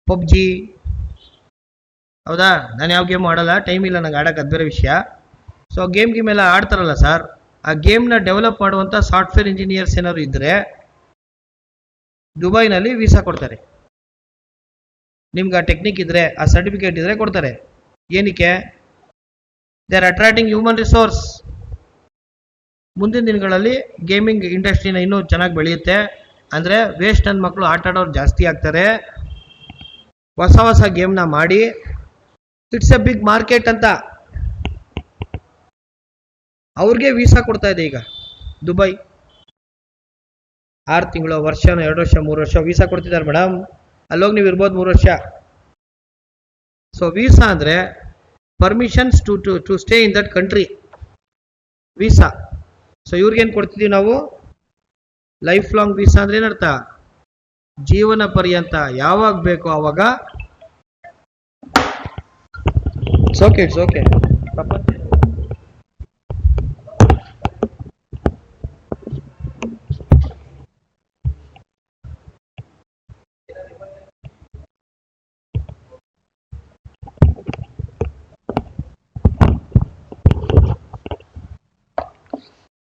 PUBG. ಹೌದಾ, ನಾನು ಯಾವ ಗೇಮ್ ಆಡಲ್ಲ, ಟೈಮ್ ಇಲ್ಲ ನಂಗೆ ಆಡೋಕೆ, ಅದು ಬೇರೆ ವಿಷಯ. ಸೊ ಗೇಮ್ ಎಲ್ಲ ಆಡ್ತಾರಲ್ಲ ಸರ್, ಆ ಗೇಮ್ನ ಡೆವಲಪ್ ಮಾಡುವಂಥ ಸಾಫ್ಟ್ವೇರ್ ಇಂಜಿನಿಯರ್ಸ್ ಏನಾದ್ರು ಇದ್ದರೆ ದುಬೈನಲ್ಲಿ ವೀಸಾ ಕೊಡ್ತಾರೆ. ನಿಮ್ಗೆ ಆ ಟೆಕ್ನಿಕ್ ಇದ್ದರೆ, ಆ ಸರ್ಟಿಫಿಕೇಟ್ ಇದ್ದರೆ ಕೊಡ್ತಾರೆ. ಏನಕ್ಕೆ? They are attracting human resource. ಮುಂದಿನ ದಿನಗಳಲ್ಲಿ ಗೇಮಿಂಗ್ ಇಂಡಸ್ಟ್ರಿನ ಇನ್ನೂ ಚೆನ್ನಾಗಿ ಬೆಳೆಯುತ್ತೆ. ಅಂದರೆ ವೇಸ್ಟ್ ನನ್ನ ಮಕ್ಕಳು ಆಟ ಆಡೋರು ಜಾಸ್ತಿ ಆಗ್ತಾರೆ. ಹೊಸ ಗೇಮ್ನ ಮಾಡಿ ಇಟ್ಸ್ ಎ ಬಿಗ್ ಮಾರ್ಕೆಟ್ ಅಂತ ಅವ್ರಿಗೆ ವೀಸಾ ಕೊಡ್ತಾ ಇದೆ ಈಗ ದುಬೈ. 6 ತಿಂಗಳು, ವರ್ಷನೋ, 2 ವರ್ಷ, 3 ವರ್ಷ ವೀಸಾ ಕೊಡ್ತಿದ್ದಾರೆ ಮೇಡಮ್. ಅಲ್ಲೋಗಿ ನೀವು ಇರ್ಬೋದು 3 ವರ್ಷ. ಸೊ ವೀಸಾ ಅಂದರೆ permissions to stay in that country, visa. So ಇವ್ರಿಗೇನು ಕೊಡ್ತಿದ್ದೀವಿ ನಾವು? ಲೈಫ್ ಲಾಂಗ್ ವೀಸಾ ಅಂದ್ರೆ ಏನರ್ಥ? ಜೀವನ ಪರ್ಯಂತ, ಯಾವಾಗ ಬೇಕೋ ಆವಾಗ. It's okay.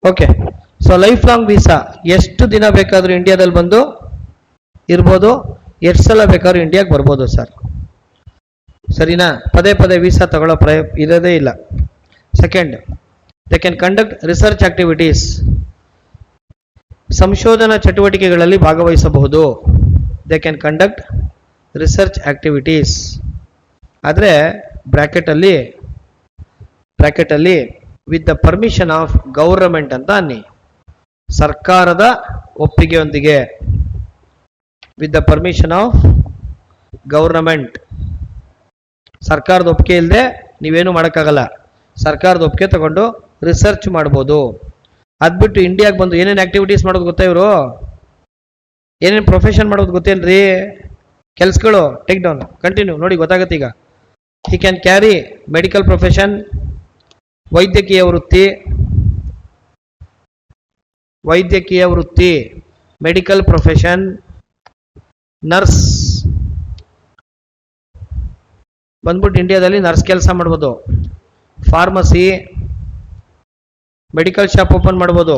Okay. So life long visa ಎಷ್ಟು ದಿನ ಬೇಕಾದರೂ ಇಂಡಿಯಾದಲ್ಲಿ ಬಂದು ಇರ್ಬೋದು, ಎಷ್ಟು ಸಲ ಬೇಕಾದ್ರೂ ಇಂಡಿಯಾಗೆ ಬರ್ಬೋದು ಸರ್. ಸರಿನಾ? ಪದೇ ವೀಸಾ ತಗೊಳ್ಳೋ ಇರೋದೇ ಇಲ್ಲ. Second, they can conduct research activities. ಸಂಶೋಧನಾ ಚಟುವಟಿಕೆಗಳಲ್ಲಿ ಭಾಗವಹಿಸಬಹುದು. They can conduct research activities. ಆದರೆ ಬ್ರ್ಯಾಕೆಟಲ್ಲಿ with the permission of government ಅಂತ ಅನ್ನಿ, ಸರ್ಕಾರದ ಒಪ್ಪಿಗೆಯೊಂದಿಗೆ. With the permission of government. ಸರ್ಕಾರದ ಒಪ್ಪಿಗೆ ಇಲ್ಲದೆ ನೀವೇನು ಮಾಡೋಕ್ಕಾಗಲ್ಲ. ಸರ್ಕಾರದ ಒಪ್ಪಿಗೆ ತಗೊಂಡು ರಿಸರ್ಚ್ ಮಾಡ್ಬೋದು. ಅದ್ಬಿಟ್ಟು ಇಂಡಿಯಾಗೆ ಬಂದು ಏನೇನು ಆಕ್ಟಿವಿಟೀಸ್ ಮಾಡೋದು ಗೊತ್ತಾ ಇವರು? ಏನೇನು ಪ್ರೊಫೆಷನ್ ಮಾಡೋದು ಗೊತ್ತೇನ್ರಿ? ಕೆಲ್ಸಗಳು ಟೇಕ್ ಡೌನ್, ಕಂಟಿನ್ಯೂ ನೋಡಿ, ಗೊತ್ತಾಗುತ್ತೆ ಈಗ. He can carry medical profession, ವೈದ್ಯಕೀಯ ವೃತ್ತಿ, ಮೆಡಿಕಲ್ ಪ್ರೊಫೆಷನ್, ನರ್ಸ್. ಬಂದ್ಬಿಟ್ಟು ಇಂಡಿಯಾದಲ್ಲಿ ನರ್ಸ್ ಕೆಲಸ ಮಾಡ್ಬೋದು. ಫಾರ್ಮಸಿ, ಮೆಡಿಕಲ್ ಶಾಪ್ ಓಪನ್ ಮಾಡ್ಬೋದು.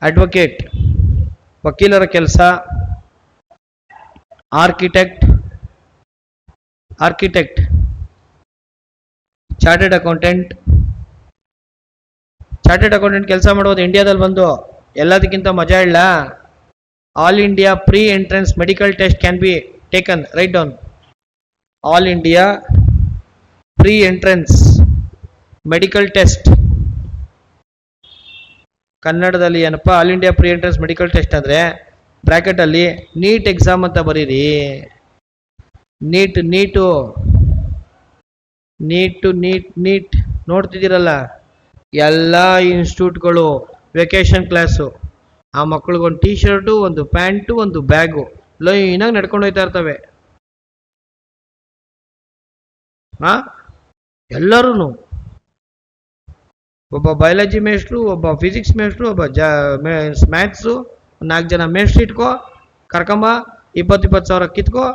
ಅಡ್ವೊಕೇಟ್, ವಕೀಲರ ಕೆಲಸ. ಆರ್ಕಿಟೆಕ್ಟ್, ಚಾರ್ಟೆಡ್ ಅಕೌಂಟೆಂಟ್ ಕೆಲಸ ಮಾಡ್ಬೋದು ಇಂಡಿಯಾದಲ್ಲಿ ಬಂದು. ಎಲ್ಲದಕ್ಕಿಂತ ಮಜಾ ಇಲ್ಲ, all India pre entrance medical test can be taken. Write down. All India pre entrance medical test. ಕನ್ನಡದಲ್ಲಿ ಏನಪ್ಪ? All India pre entrance medical test ಅಂದರೆ ಬ್ರ್ಯಾಕೆಟಲ್ಲಿ ನೀಟ್ ಎಕ್ಸಾಮ್ ಅಂತ ಬರೀರಿ. ನೀಟ್ ನೋಡ್ತಿದ್ದೀರಲ್ಲ, ಎಲ್ಲ ಇನ್ಸ್ಟಿಟ್ಯೂಟ್ಗಳು ವೆಕೇಶನ್ ಕ್ಲಾಸು. ಆ ಮಕ್ಳಿಗೊಂದು ಟೀ ಶರ್ಟು, ಒಂದು ಪ್ಯಾಂಟು, ಒಂದು ಬ್ಯಾಗು ಲೈನಾಗಿ ನಡ್ಕೊಂಡು ಹೋಗ್ತಾ ಇರ್ತವೆ. ಎಲ್ಲರೂ, ಒಬ್ಬ ಬಯಾಲಜಿ ಮೇಸ್ಟ್ರು, ಒಬ್ಬ ಫಿಸಿಕ್ಸ್ ಮೇಸ್ಟ್ರು, ಒಬ್ಬ ಮ್ಯಾಥ್ಸು, 4 ಜನ ಮೇಸ್ಟ್ರು ಇಟ್ಕೋ, ಕರ್ಕೊಂಬ, 20 ಸಾವಿರ ಕಿತ್ಕೋ,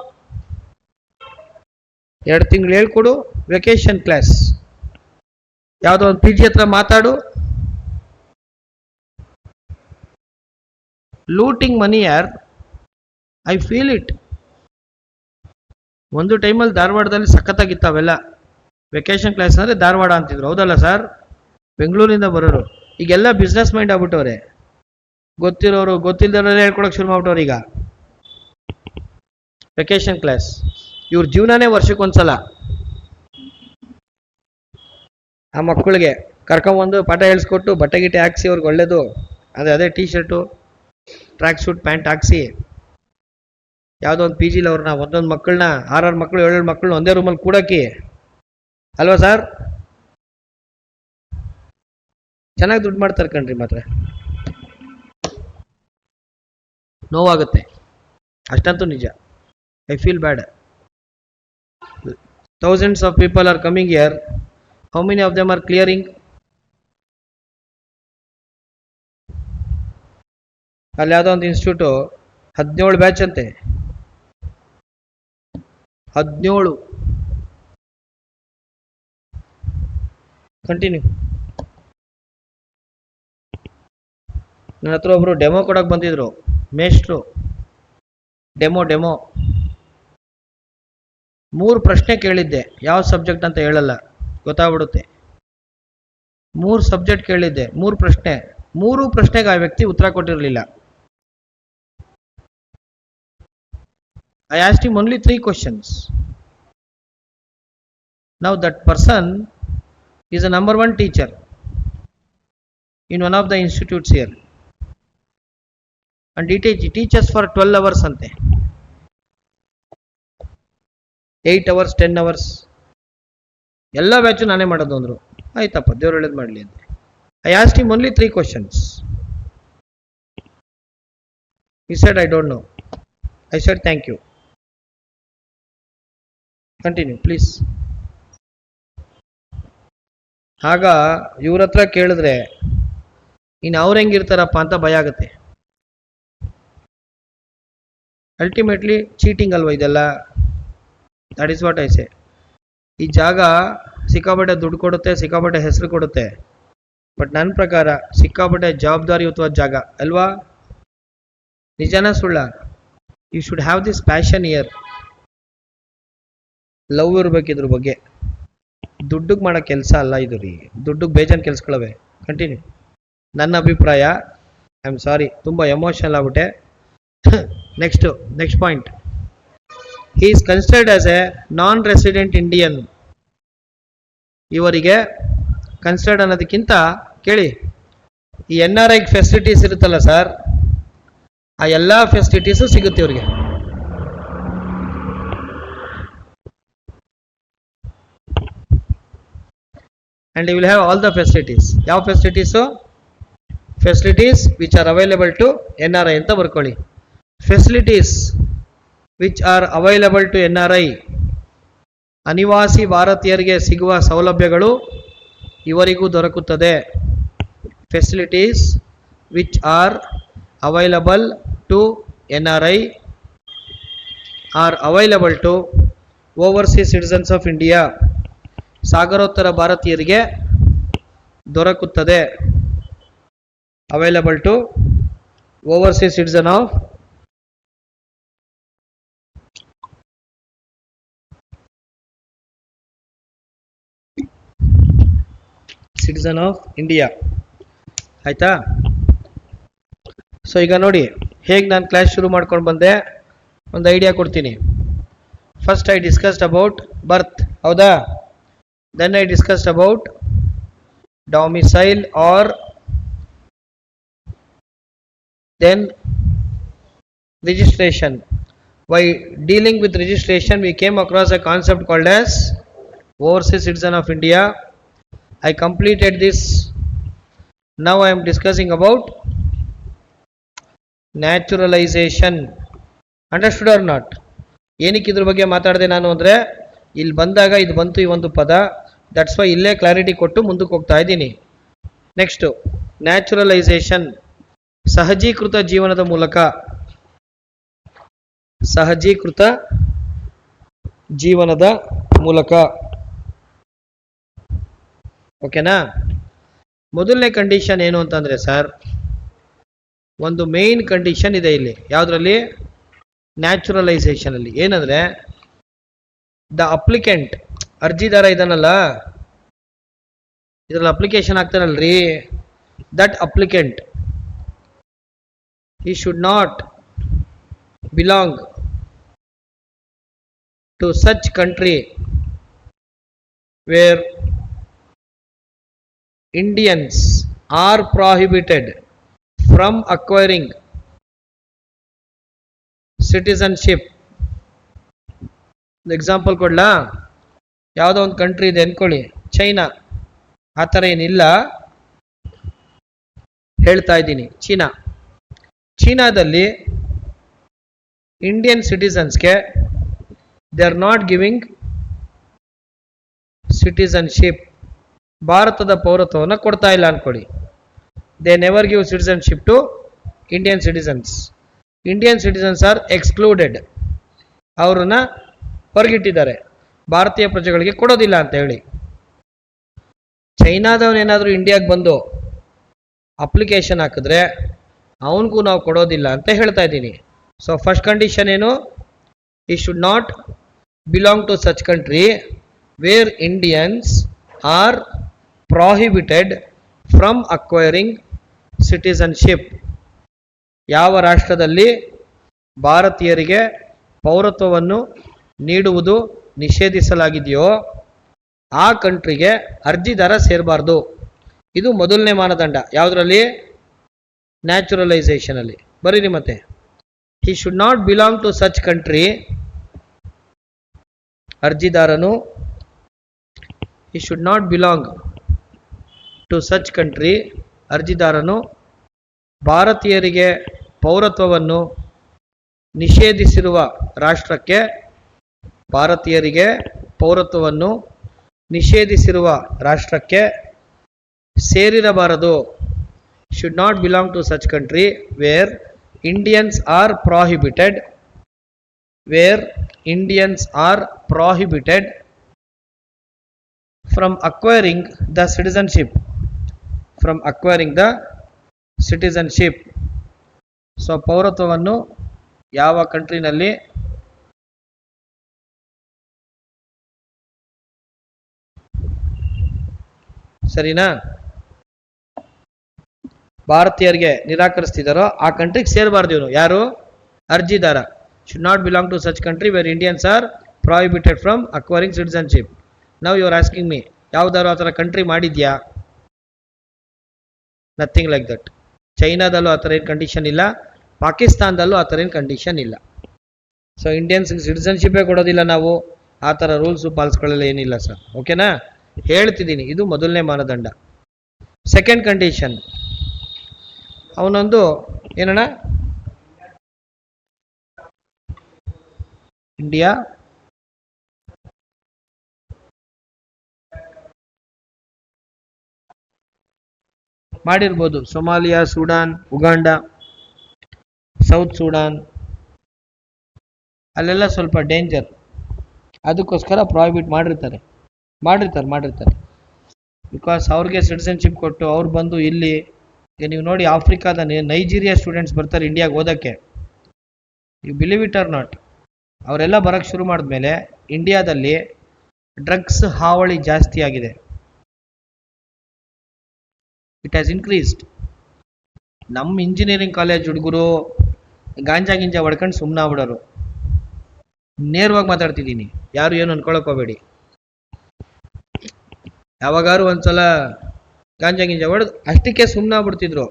2 ತಿಂಗಳು ಹೇಳ್ಕೊಡು, ವೆಕೇಶನ್ ಕ್ಲಾಸ್. ಯಾವುದೋ ಒಂದು ಪಿ ಜಿ ಹತ್ರ ಮಾತಾಡು. ಲೂಟಿಂಗ್ ಮನಿ ಯಾರ್, ಐ ಫೀಲ್ ಇಟ್. ಒಂದು ಟೈಮಲ್ಲಿ ಧಾರವಾಡದಲ್ಲಿ ಸಖತ್ತಾಗಿತ್ತು ಅವೆಲ್ಲ. ವೆಕೇಶನ್ ಕ್ಲಾಸ್ ಅಂದರೆ ಧಾರವಾಡ ಅಂತಿದ್ರು, ಹೌದಲ್ಲ ಸರ್? ಬೆಂಗಳೂರಿಂದ ಬರೋರು ಈಗೆಲ್ಲ ಬಿಸ್ನೆಸ್ ಮೈಂಡ್ ಆಗ್ಬಿಟ್ಟವ್ರೆ. ಗೊತ್ತಿರೋರು ಗೊತ್ತಿಲ್ಲದವರೆಲ್ಲ ಹೇಳ್ಕೊಡಕ್ಕೆ ಶುರು ಮಾಡ್ಬಿಟ್ಟವ್ರು ಈಗ. ವೆಕೇಶನ್ ಕ್ಲಾಸ್ ಇವ್ರ ಜೀವನನೇ ವರ್ಷಕ್ಕೊಂದ್ಸಲ. ಆ ಮಕ್ಕಳಿಗೆ ಕರ್ಕೊಂಬಂದು ಪಾಠ ಹೇಳಿಸ್ಕೊಟ್ಟು ಬಟ್ಟೆ ಗಿಟ್ಟೆ ಹಾಕ್ಸಿ ಅವ್ರಿಗೆ ಒಳ್ಳೇದು. ಅದೇ T shirt, track suit, pant ಹಾಕ್ಸಿ ಯಾವುದೋ ಒಂದು ಪಿ ಜಿಲಿ ಅವ್ರನ್ನ ಒಂದೊಂದು ಮಕ್ಕಳನ್ನ 6 ಮಕ್ಕಳು 7 ಮಕ್ಕಳನ್ನ ಒಂದೇ ರೂಮಲ್ಲಿ ಕೂಡಾಕಿ, ಅಲ್ವಾ ಸರ್? ಚೆನ್ನಾಗಿ ದುಡ್ಡು ಮಾಡ್ತಾರೆ ಕಣ್ರಿ. ಮಾತ್ರ ನೋವಾಗುತ್ತೆ, ಅಷ್ಟಂತೂ ನಿಜ. I feel bad. Thousands of people are coming here. How many of them are clearing? ಅಲ್ಲಿ ಯಾವುದೋ ಒಂದು ಇನ್ಸ್ಟಿಟ್ಯೂಟು 17 ಬ್ಯಾಚ್ ಅಂತೆ, 17. ಕಂಟಿನ್ಯೂ. ನನ್ನ ಹತ್ರ ಒಬ್ರು ಡೆಮೋ ಕೊಡಕ್ಕೆ ಬಂದಿದ್ರು, ಮೇಷ್ಟ್ರು. ಡೆಮೋ 3 ಪ್ರಶ್ನೆ ಕೇಳಿದ್ದೆ, ಯಾವ ಸಬ್ಜೆಕ್ಟ್ ಅಂತ ಹೇಳಲ್ಲ, ಗೊತ್ತಾಗ್ಬಿಡುತ್ತೆ. 3 ಸಬ್ಜೆಕ್ಟ್ ಕೇಳಿದ್ದೆ, 3 ಪ್ರಶ್ನೆ. 3 ಪ್ರಶ್ನೆಗೆ ಆ ವ್ಯಕ್ತಿ ಉತ್ತರ ಕೊಟ್ಟಿರಲಿಲ್ಲ. I asked him only 3 questions. Now that person is a number 1 teacher in one of the institutes here, and he teaches for 12 hours ante, 8 hours, 10 hours, ಎಲ್ಲ ಬ್ಯಾಚು ನಾನೇ ಮಾಡೋದು ಅಂದರು. ಆಯ್ತಪ್ಪ, ದೇವ್ರು ಒಳ್ಳೇದು ಮಾಡಲಿ ಅಂತ. I asked him only 3 questions. He said, I don't know. I said, thank you. Continue, please. ಆಗ ಇವ್ರ ಹತ್ರ ಕೇಳಿದ್ರೆ ಇನ್ನು ಅವ್ರು ಹೆಂಗಿರ್ತಾರಪ್ಪ ಅಂತ ಭಯ ಆಗುತ್ತೆ. ಅಲ್ಟಿಮೇಟ್ಲಿ ಚೀಟಿಂಗ್ ಅಲ್ವಾ ಇದೆಲ್ಲ? That is what I say. ಈ ಜಾಗ ಸಿಕ್ಕಾಪಟ್ಟೆ ದುಡ್ಡು ಕೊಡುತ್ತೆ, ಸಿಕ್ಕಾಪಟ್ಟೆ ಹೆಸರು ಕೊಡುತ್ತೆ, ಬಟ್ ನನ್ನ ಪ್ರಕಾರ ಸಿಕ್ಕಾಪಟ್ಟೆ ಜವಾಬ್ದಾರಿಯುತವಾದ ಜಾಗ ಅಲ್ವಾ? ನಿಜಾನ ಸುಳ್ಳ? You should have this passion year. Love ಇರ್ಬೇಕಿದ್ರ ಬಗ್ಗೆ. ದುಡ್ಡಿಗೆ ಮಾಡೋ ಕೆಲಸ ಅಲ್ಲ ಇದು ರೀ. ದುಡ್ಡಿಗೆ ಬೇಜಾನ್ ಕೆಲ್ಸಗಳವೆ. ಕಂಟಿನ್ಯೂ. ನನ್ನ ಅಭಿಪ್ರಾಯ. ಐ ಆಮ್ ಸಾರಿ, ತುಂಬ ಎಮೋಷನಲ್ ಆಗ್ಬಿಟ್ಟೆ. Next point. He is considered as a non resident Indian. ಇವರಿಗೆ ಕನ್ಸಿಡರ್ಡ್ ಅನ್ನೋದಕ್ಕಿಂತ ಕೇಳಿ, ಈ NRI ಫೆಸಿಲಿಟೀಸ್ ಇರುತ್ತಲ್ಲ ಸರ್, ಆ ಎಲ್ಲ ಫೆಸಿಲಿಟೀಸು ಸಿಗುತ್ತೆ ಇವ್ರಿಗೆ. And you will have all the facilities. ಯಾವ facilities? Facilities which are available to NRI ಅಂತ ಬರ್ಕೊಳ್ಳಿ. Facilities which are available to NRI, ಅನಿವಾಸಿ ಭಾರತೀಯರಿಗೆ ಸಿಗುವ ಸೌಲಭ್ಯಗಳು ಇವರಿಗೂ ದೊರಕುತ್ತದೆ. Facilities which are available to NRI are available to overseas citizens of India. ಸಾಗರೋತ್ತರ ಭಾರತೀಯರಿಗೆ ದೊರಕುತ್ತದೆ. Available to overseas citizen of India. ಆಯ್ತಾ? ಸೊ ಈಗ ನೋಡಿ ಹೇಗೆ ನಾನು ಕ್ಲಾಸ್ ಶುರು ಮಾಡ್ಕೊಂಡು ಬಂದೆ, ಒಂದು ಐಡಿಯಾ ಕೊಡ್ತೀನಿ. ಫಸ್ಟ್ ಐ ಡಿಸ್ಕಸ್ಡ್ ಅಬೌಟ್ ಬರ್ತ್, ಹೌದಾ? Then I discussed about domicile, or then registration. While dealing with registration, we came across a concept called as overseas citizen of India. I completed this. Now I am discussing about naturalization. Understood or not? ಏನಕ್ಕೆ ಇದ್ರ ಬಗ್ಗೆ ಮಾತಾಡಿದೆ ನಾನು ಅಂದರೆ, ಇಲ್ಲಿ ಬಂದಾಗ ಇದು ಬಂತು, ಈ ಒಂದು ಪದ. ದಟ್ಸ್ ವೈ ಇಲ್ಲೇ ಕ್ಲಾರಿಟಿ ಕೊಟ್ಟು ಮುಂದಕ್ಕೆ ಹೋಗ್ತಾ ಇದ್ದೀನಿ. ನೆಕ್ಸ್ಟು ನ್ಯಾಚುರಲೈಸೇಷನ್, ಸಹಜೀಕೃತ ಜೀವನದ ಮೂಲಕ. ಸಹಜೀಕೃತ ಜೀವನದ ಮೂಲಕ. ಓಕೆನಾ? ಮೊದಲನೇ ಕಂಡೀಷನ್ ಏನು ಅಂತಂದರೆ ಸರ್, ಒಂದು ಮೇನ್ ಕಂಡೀಷನ್ ಇದೆ ಇಲ್ಲಿ. ಯಾವುದರಲ್ಲಿ? ನ್ಯಾಚುರಲೈಸೇಷನ್ ಅಲ್ಲಿ. ಏನಂದರೆ, ದ ಅಪ್ಲಿಕೆಂಟ್, ಅರ್ಜಿದಾರ ಇದಾನಲ್ಲ, ಇದರಲ್ಲಿ ಅಪ್ಲಿಕೇಶನ್ ಆಗ್ತಾನಲ್ರಿ, that applicant he should not belong to such country where Indians are prohibited from acquiring citizenship. Example ಕೊಡ್ಲಾ? ಯಾವುದೋ ಒಂದು ಕಂಟ್ರಿ ಇದೆ ಅನ್ಕೊಳ್ಳಿ, ಚೈನಾ. ಆ ಥರ ಏನಿಲ್ಲ, ಹೇಳ್ತಾ ಇದ್ದೀನಿ. ಚೀನಾದಲ್ಲಿ ಇಂಡಿಯನ್ ಸಿಟಿಸನ್ಸ್ಗೆ they are not giving citizenship, ಭಾರತದ ಪೌರತ್ವವನ್ನು ಕೊಡ್ತಾ ಇಲ್ಲ ಅನ್ಕೊಳ್ಳಿ. They never give citizenship to Indian citizens. Indian citizens are excluded, ಅವರನ್ನ ಹೊರಗಿಟ್ಟಿದ್ದಾರೆ, ಭಾರತೀಯ ಪ್ರಜೆಗಳಿಗೆ ಕೊಡೋದಿಲ್ಲ ಅಂತ ಹೇಳಿ. ಚೈನಾದವನೇನಾದರೂ ಇಂಡಿಯಾಗೆ ಬಂದು ಅಪ್ಲಿಕೇಶನ್ ಹಾಕಿದ್ರೆ ಅವನಿಗೂ ನಾವು ಕೊಡೋದಿಲ್ಲ ಅಂತ ಹೇಳ್ತಾ ಇದ್ದೀನಿ. ಸೊ ಫಸ್ಟ್ ಕಂಡೀಷನ್ ಏನು? ಈ should not belong to such country where Indians are prohibited from acquiring citizenship. ಯಾವ ರಾಷ್ಟ್ರದಲ್ಲಿ ಭಾರತೀಯರಿಗೆ ಪೌರತ್ವವನ್ನು ನೀಡುವುದು ನಿಷೇಧಿಸಲಾಗಿದೆಯೋ ಆ ಕಂಟ್ರಿಗೆ ಅರ್ಜಿದಾರ ಸೇರಬಾರ್ದು. ಇದು ಮೊದಲನೇ ಮಾನದಂಡ. ಯಾವುದರಲ್ಲಿ? ನ್ಯಾಚುರಲೈಸೇಷನ್ ಅಲ್ಲಿ. ಬರೀರಿ ಮತ್ತೆ. He should not belong to such country, ಅರ್ಜಿದಾರನು he should not belong to such country, ಅರ್ಜಿದಾರನು ಭಾರತೀಯರಿಗೆ ಪೌರತ್ವವನ್ನು ನಿಷೇಧಿಸಿರುವ ರಾಷ್ಟ್ರಕ್ಕೆ, ಭಾರತೀಯರಿಗೆ ಪೌರತ್ವವನ್ನು ನಿಷೇಧಿಸಿರುವ ರಾಷ್ಟ್ರಕ್ಕೆ ಸೇರಿರಬಾರದು. Should not belong to such country where Indians are prohibited, where Indians are prohibited from acquiring the citizenship, from acquiring the citizenship. So ಪೌರತ್ವವನ್ನು ಯಾವ ಕಂಟ್ರಿನಲ್ಲಿ ಸರಿನಾ ಭಾರತೀಯರಿಗೆ ನಿರಾಕರಿಸ್ತಿದ್ದಾರೋ ಆ ಕಂಟ್ರಿಗೆ ಸೇರಬಾರ್ದು ಇವನು. ಯಾರು? ಅರ್ಜಿದಾರ. Should not belong to such country where Indians are prohibited from acquiring citizenship. Now you are asking me, ಯಾವ್ದಾದ್ರು ಆ ಥರ ಕಂಟ್ರಿ ಮಾಡಿದ್ಯಾ? Nothing like that. ಚೈನಾದಲ್ಲೂ ಆ ಥರ ಏನು ಕಂಡೀಷನ್ ಇಲ್ಲ, ಪಾಕಿಸ್ತಾನದಲ್ಲೂ ಆ ಥರ ಏನು ಕಂಡೀಷನ್ ಇಲ್ಲ. ಸೊ ಇಂಡಿಯನ್ಸ್ಗೆ ಸಿಟಿಸನ್ಶಿಪ್ಪೇ ಕೊಡೋದಿಲ್ಲ ನಾವು, ಆ ಥರ ರೂಲ್ಸು ಪಾಲಿಸ್ಕೊಳ್ಳಲ್ಲ ಏನಿಲ್ಲ ಸರ್. ಓಕೆನಾ? ಹೇಳ್ತಿದ್ದೀನಿ, ಇದು ಮೊದಲನೇ ಮಾನದಂಡ. ಸೆಕೆಂಡ್ ಕಂಡೀಷನ್, ಅವನೊಂದು ಏನಣ್ಣ, ಇಂಡಿಯಾ ಮಾಡಿರ್ಬೋದು, Somalia, Sudan, Uganda, south Sudan, ಅಲ್ಲೆಲ್ಲ ಸ್ವಲ್ಪ ಡೇಂಜರ್, ಅದಕ್ಕೋಸ್ಕರ ಪ್ರಾಹಿಬಿಟ್ ಮಾಡಿರ್ತಾರೆ. ಬಿಕಾಸ್ ಅವ್ರಿಗೆ ಸಿಟಿಸನ್ಶಿಪ್ ಕೊಟ್ಟು ಅವ್ರು ಬಂದು ಇಲ್ಲಿ, ನೀವು ನೋಡಿ ಆಫ್ರಿಕಾದ ನೈಜೀರಿಯಾ ಸ್ಟೂಡೆಂಟ್ಸ್ ಬರ್ತಾರೆ ಇಂಡಿಯಾಗೆ ಓದೋಕ್ಕೆ. You believe it or not, ಅವರೆಲ್ಲ ಬರೋಕ್ಕೆ ಶುರು ಮಾಡಿದ್ಮೇಲೆ ಇಂಡಿಯಾದಲ್ಲಿ ಡ್ರಗ್ಸ್ ಹಾವಳಿ ಜಾಸ್ತಿ ಆಗಿದೆ. It has increased. ನಮ್ಮ ಇಂಜಿನಿಯರಿಂಗ್ ಕಾಲೇಜ್ ಹುಡುಗರು ಗಾಂಜಾ ಹೊಡ್ಕೊಂಡು ಸುಮ್ಮನೆ ಆಗ್ಬಿಡೋರು. ನೇರವಾಗಿ ಮಾತಾಡ್ತಿದ್ದೀನಿ, ಯಾರು ಏನು ಅನ್ಕೊಳಕ್ ಹೋಗಬೇಡಿ. ಯಾವಾಗಾರು ಒಂದ್ಸಲ ಗಾಂಜಾ ಹೊಡೆದು ಅಷ್ಟಕ್ಕೆ ಸುಮ್ಮನೆ ಆಗ್ಬಿಡ್ತಿದ್ರು.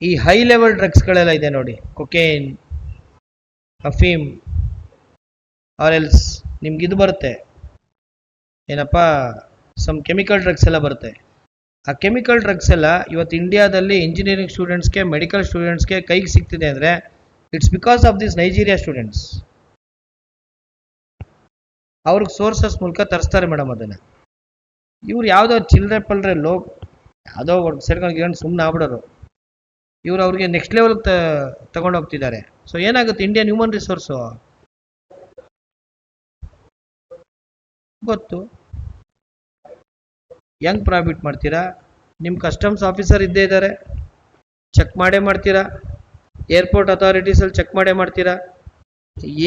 ಈ ಹೈ ಲೆವೆಲ್ ಡ್ರಗ್ಸ್ಗಳೆಲ್ಲ ಇದೆ ನೋಡಿ, ಕೊಕೇನ್, ಅಫೀಮ್, ಆರ್ ಎಲ್ಸ್ ನಿಮ್ಗೆ ಇದು ಬರುತ್ತೆ ಏನಪ್ಪ, ಸಮ್ ಕೆಮಿಕಲ್ ಡ್ರಗ್ಸ್ ಎಲ್ಲ ಬರುತ್ತೆ. ಆ ಕೆಮಿಕಲ್ ಡ್ರಗ್ಸ್ ಎಲ್ಲ ಇವತ್ತು ಇಂಡಿಯಾದಲ್ಲಿ ಇಂಜಿನಿಯರಿಂಗ್ ಸ್ಟೂಡೆಂಟ್ಸ್ಗೆ, ಮೆಡಿಕಲ್ ಸ್ಟೂಡೆಂಟ್ಸ್ಗೆ ಕೈಗೆ ಸಿಗ್ತಿದೆ ಅಂದರೆ it's because of this Nigeria students. ಅವ್ರಿಗೆ ಸೋರ್ಸಸ್ ಮೂಲಕ ತರಿಸ್ತಾರೆ ಮೇಡಮ್ ಅದನ್ನು. ಇವ್ರು ಯಾವುದೋ ಚಿಲ್ಲರೆ ಪಲ್ರೆ ಯಾವುದೋ ಸೇರ್ಕೊಂಡು ಸುಮ್ಮನೆ ಆಗ್ಬಿಡೋರು. ಇವ್ರು ಅವ್ರಿಗೆ ನೆಕ್ಸ್ಟ್ ಲೆವೆಲ್ಗೆ ತಗೊಂಡು ಹೋಗ್ತಿದ್ದಾರೆ. ಸೊ ಏನಾಗುತ್ತೆ, ಇಂಡಿಯನ್ ಹ್ಯೂಮನ್ ರಿಸೋರ್ಸು ಗೊತ್ತು, ಹೆಂಗ್ ಪ್ರಾಫಿಟ್ ಮಾಡ್ತೀರಾ? ನಿಮ್ಮ ಕಸ್ಟಮ್ಸ್ ಆಫೀಸರ್ ಇದ್ದೇ ಇದ್ದಾರೆ, ಚೆಕ್ ಮಾಡೇ ಮಾಡ್ತೀರಾ. ಏರ್ಪೋರ್ಟ್ ಅಥಾರಿಟೀಸಲ್ಲಿ ಚೆಕ್ ಮಾಡೇ ಮಾಡ್ತೀರಾ.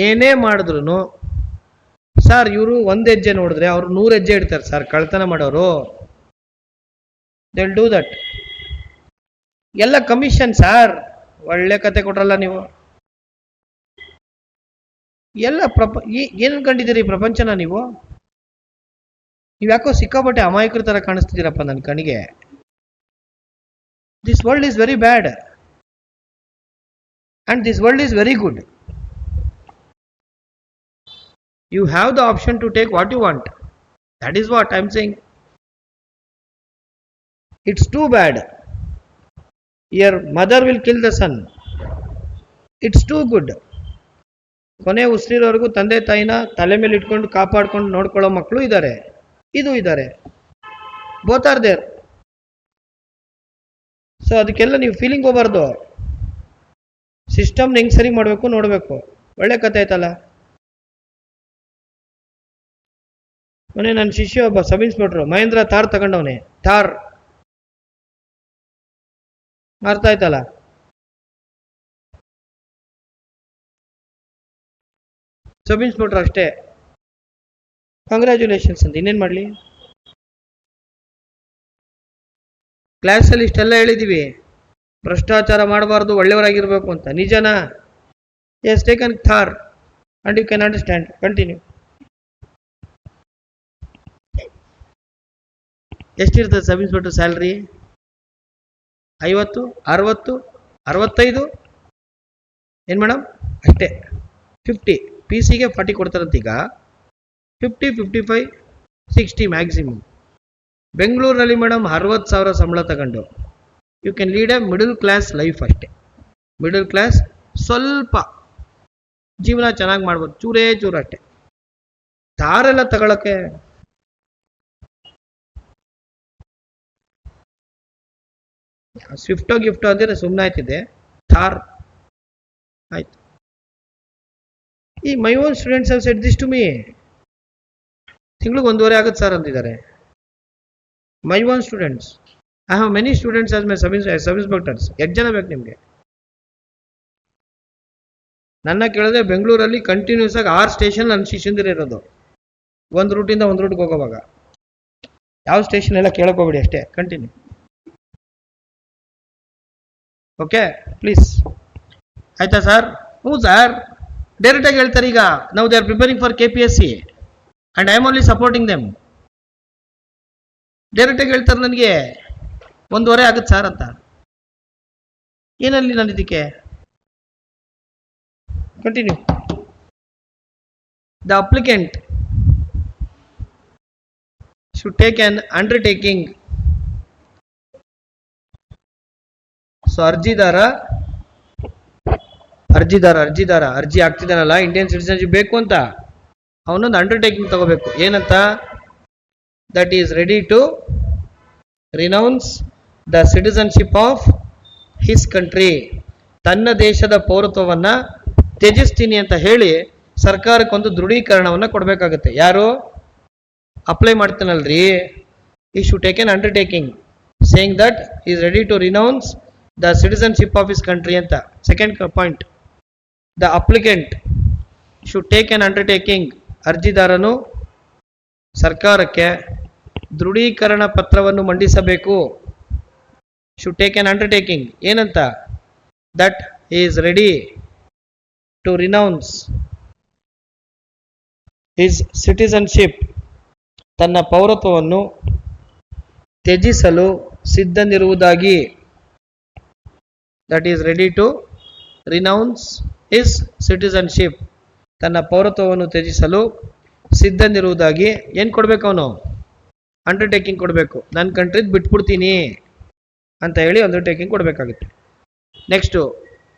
ಏನೇ ಮಾಡಿದ್ರು ಸರ್, ಇವರು ಒಂದು ಹೆಜ್ಜೆ ನೋಡಿದ್ರೆ ಅವ್ರು 100 ಹೆಜ್ಜೆ ಇಡ್ತಾರೆ ಸರ್, ಕಳ್ತನ ಮಾಡೋರು. They will do that. ಎಲ್ಲ ಕಮಿಷನ್ ಸರ್. ಒಳ್ಳೆ ಕತೆ ಕೊಟ್ರಲ್ಲ ನೀವು. ಎಲ್ಲ ಏನು ಕಂಡಿದ್ದೀರಿ ಈ ಪ್ರಪಂಚನ ನೀವು? ಯಾಕೋ ಸಿಕ್ಕಾಪಟ್ಟೆ ಅಮಾಯಕರ ತರ ಕಾಣಿಸ್ತಿದ್ದೀರಪ್ಪ ನನ್ನ ಕಣಿಗೆ. This world is very bad and this world is very good. You have the option to take what you want. That is what I'm saying. It's too bad. Your mother will kill the son. It's too good. ಕೊನೆ ಉಸಿರಿರೋವರೆಗೂ ತಂದೆ ತಾಯಿನ ತಲೆ ಮೇಲೆ ಇಟ್ಕೊಂಡು ಕಾಪಾಡ್ಕೊಂಡು ನೋಡ್ಕೊಳ್ಳೋ ಮಕ್ಕಳು ಇದ್ದಾರೆ. ಇದು ಇದ್ದಾರೆ, ಬೋತ್ ಆರ್ ದೇರ್. ಸೊ ಅದಕ್ಕೆಲ್ಲ ನೀವು ಫೀಲಿಂಗ್ ಹೋಗ್ಬಾರ್ದು, ಸಿಸ್ಟಮ್ನ ಹೆಂಗ್ ಸರಿ ಮಾಡಬೇಕು ನೋಡಬೇಕು. ಒಳ್ಳೆ ಕತೆ ಆಯ್ತಲ್ಲ. ಮೊನ್ನೆ ನನ್ನ ಶಿಷ್ಯ ಒಬ್ಬ ಸಬ್ ಇನ್ಸ್ಪೆಕ್ಟ್ರು ಮಹೇಂದ್ರ ಥಾರ್ ತಗೊಂಡವನೆ. ಥಾರ್ ಅರ್ಥ ಆಯ್ತಲ್ಲ. ಸಬ್ ಇನ್ಸ್ಪೆಕ್ಟರ್ ಅಷ್ಟೇ, ಕಂಗ್ರ್ಯಾಚುಲೇಷನ್ಸ್ ಅಂತ. ಇನ್ನೇನು ಮಾಡಲಿ? ಕ್ಲಾಸಲ್ಲಿ ಇಷ್ಟೆಲ್ಲ ಹೇಳಿದ್ದೀವಿ, ಭ್ರಷ್ಟಾಚಾರ ಮಾಡಬಾರ್ದು, ಒಳ್ಳೆಯವರಾಗಿರ್ಬೇಕು ಅಂತ. ನಿಜನಾ? Yes, taken there and you can understand. Continue. ಎಷ್ಟಿರ್ತದೆ ಸಬ್ ಇನ್ಸ್ಪೆಕ್ಟರ್ ಸ್ಯಾಲ್ರಿ? 50, 60, 65? ಏನು ಮೇಡಮ್? ಅಷ್ಟೇ. 50 ಪಿ ಸಿಗೆ 40 ಕೊಡ್ತಾರಂತೀಗ. 50, 55, 60 ಮ್ಯಾಕ್ಸಿಮಮ್. ಬೆಂಗಳೂರಿನಲ್ಲಿ ಮೇಡಮ್ 60,000 ಸಂಬಳ ತಗೊಂಡು you can lead a middle class life ಅಷ್ಟೇ. ಮಿಡಲ್ ಕ್ಲಾಸ್, ಸ್ವಲ್ಪ ಜೀವನ ಚೆನ್ನಾಗಿ ಮಾಡ್ಬೋದು, ಚೂರೇ ಚೂರು ಅಷ್ಟೇ. ತಾರೆಲ್ಲ ತಗೊಳಕ್ಕೆ ಸ್ವಿಫ್ಟೋ ಗಿಫ್ಟೋ ಅಂದರೆ ಸುಮ್ಮನೆ ಆಯ್ತಿದೆ. ಥಾರ್ ಆಯ್ತು. ಈ my own students have said this to me. ತಿಂಗಳಿಗೆ 1.5 ಆಗುತ್ತೆ ಸರ್ ಅಂತಿದ್ದಾರೆ. My own students. I have many students as my sub inspectors. ಎಷ್ಟು ಜನ ಬೇಕು ನಿಮಗೆ? ನನ್ನ ಕೇಳಿದ್ರೆ ಬೆಂಗಳೂರಲ್ಲಿ ಕಂಟಿನ್ಯೂಸ್ ಆಗಿ 6 ಸ್ಟೇಷನ್ ನನ್ನ ಶಿಷ್ಯಂದಿರು ಇರೋದು. ಒಂದು ರೂಟಿಂದ ಒಂದು ರೂಟ್ಗೆ ಹೋಗೋವಾಗ ಯಾವ ಸ್ಟೇಷನ್ ಎಲ್ಲ ಕೇಳಕೋಬೇಡಿ ಅಷ್ಟೇ. ಕಂಟಿನ್ಯೂ. Okay please. ಆಯ್ತಾ ಸರ್? ಹ್ಞೂ ಸರ್. ಡೈರೆಕ್ಟಾಗಿ ಹೇಳ್ತಾರೆ ಈಗ, ನಾವು they are preparing for KPSC and I am only supporting them. ಡೈರೆಕ್ಟಾಗಿ ಹೇಳ್ತಾರೆ ನನಗೆ 1.5 ಆಗುತ್ತೆ ಸರ್ ಅಂತ. ಏನಲ್ಲಿ ನಾನು ಇದಕ್ಕೆ? Continue. The applicant should take on undertaking. So ಅರ್ಜಿ ಆಗ್ತಿದ್ದಾನಲ್ಲ, ಇಂಡಿಯನ್ ಸಿಟಿಸನ್ಶಿಪ್ ಬೇಕು ಅಂತ, ಅವನೊಂದು ಅಂಡರ್ಟೇಕಿಂಗ್ ತಗೋಬೇಕು. ಏನಂತ? That is ready to renounce the citizenship of his country. ತನ್ನ ದೇಶದ ಪೌರತ್ವವನ್ನು ತ್ಯಜಿಸ್ತೀನಿ ಅಂತ ಹೇಳಿ ಸರ್ಕಾರಕ್ಕೊಂದು ದೃಢೀಕರಣವನ್ನು ಕೊಡಬೇಕಾಗುತ್ತೆ. ಯಾರು ಅಪ್ಲೈ ಮಾಡ್ತಾನಲ್ರಿ, he should take an undertaking saying that is ready to renounce the citizenship of his country ಅಂತ. Second point, the applicant should take an undertaking. ಅರ್ಜಿದಾರನು ಸರ್ಕಾರಕ್ಕೆ ದೃಢೀಕರಣ ಪತ್ರವನ್ನು ಮಂಡಿಸಬೇಕು. Should take an undertaking. ಏನಂತ? That is ready to renounce his citizenship. ತನ್ನ ಪೌರತ್ವವನ್ನು ತ್ಯಜಿಸಲು ಸಿದ್ಧನಿರುವುದಾಗಿ. That is ready to renounce his citizenship. ತನ್ನ ಪೌರತ್ವವನ್ನು ತ್ಯಜಿಸಲು ಸಿದ್ಧನಿರುವುದಾಗಿ ಏನು ಕೊಡಬೇಕು? ಅವನು ಅಂಡರ್ಟೇಕಿಂಗ್ ಕೊಡಬೇಕು. ನನ್ನ ಕಂಟ್ರಿದ್ ಬಿಟ್ಬಿಡ್ತೀನಿ ಅಂತ ಹೇಳಿ ಅಂಡರ್ಟೇಕಿಂಗ್ ಕೊಡಬೇಕಾಗುತ್ತೆ. Next,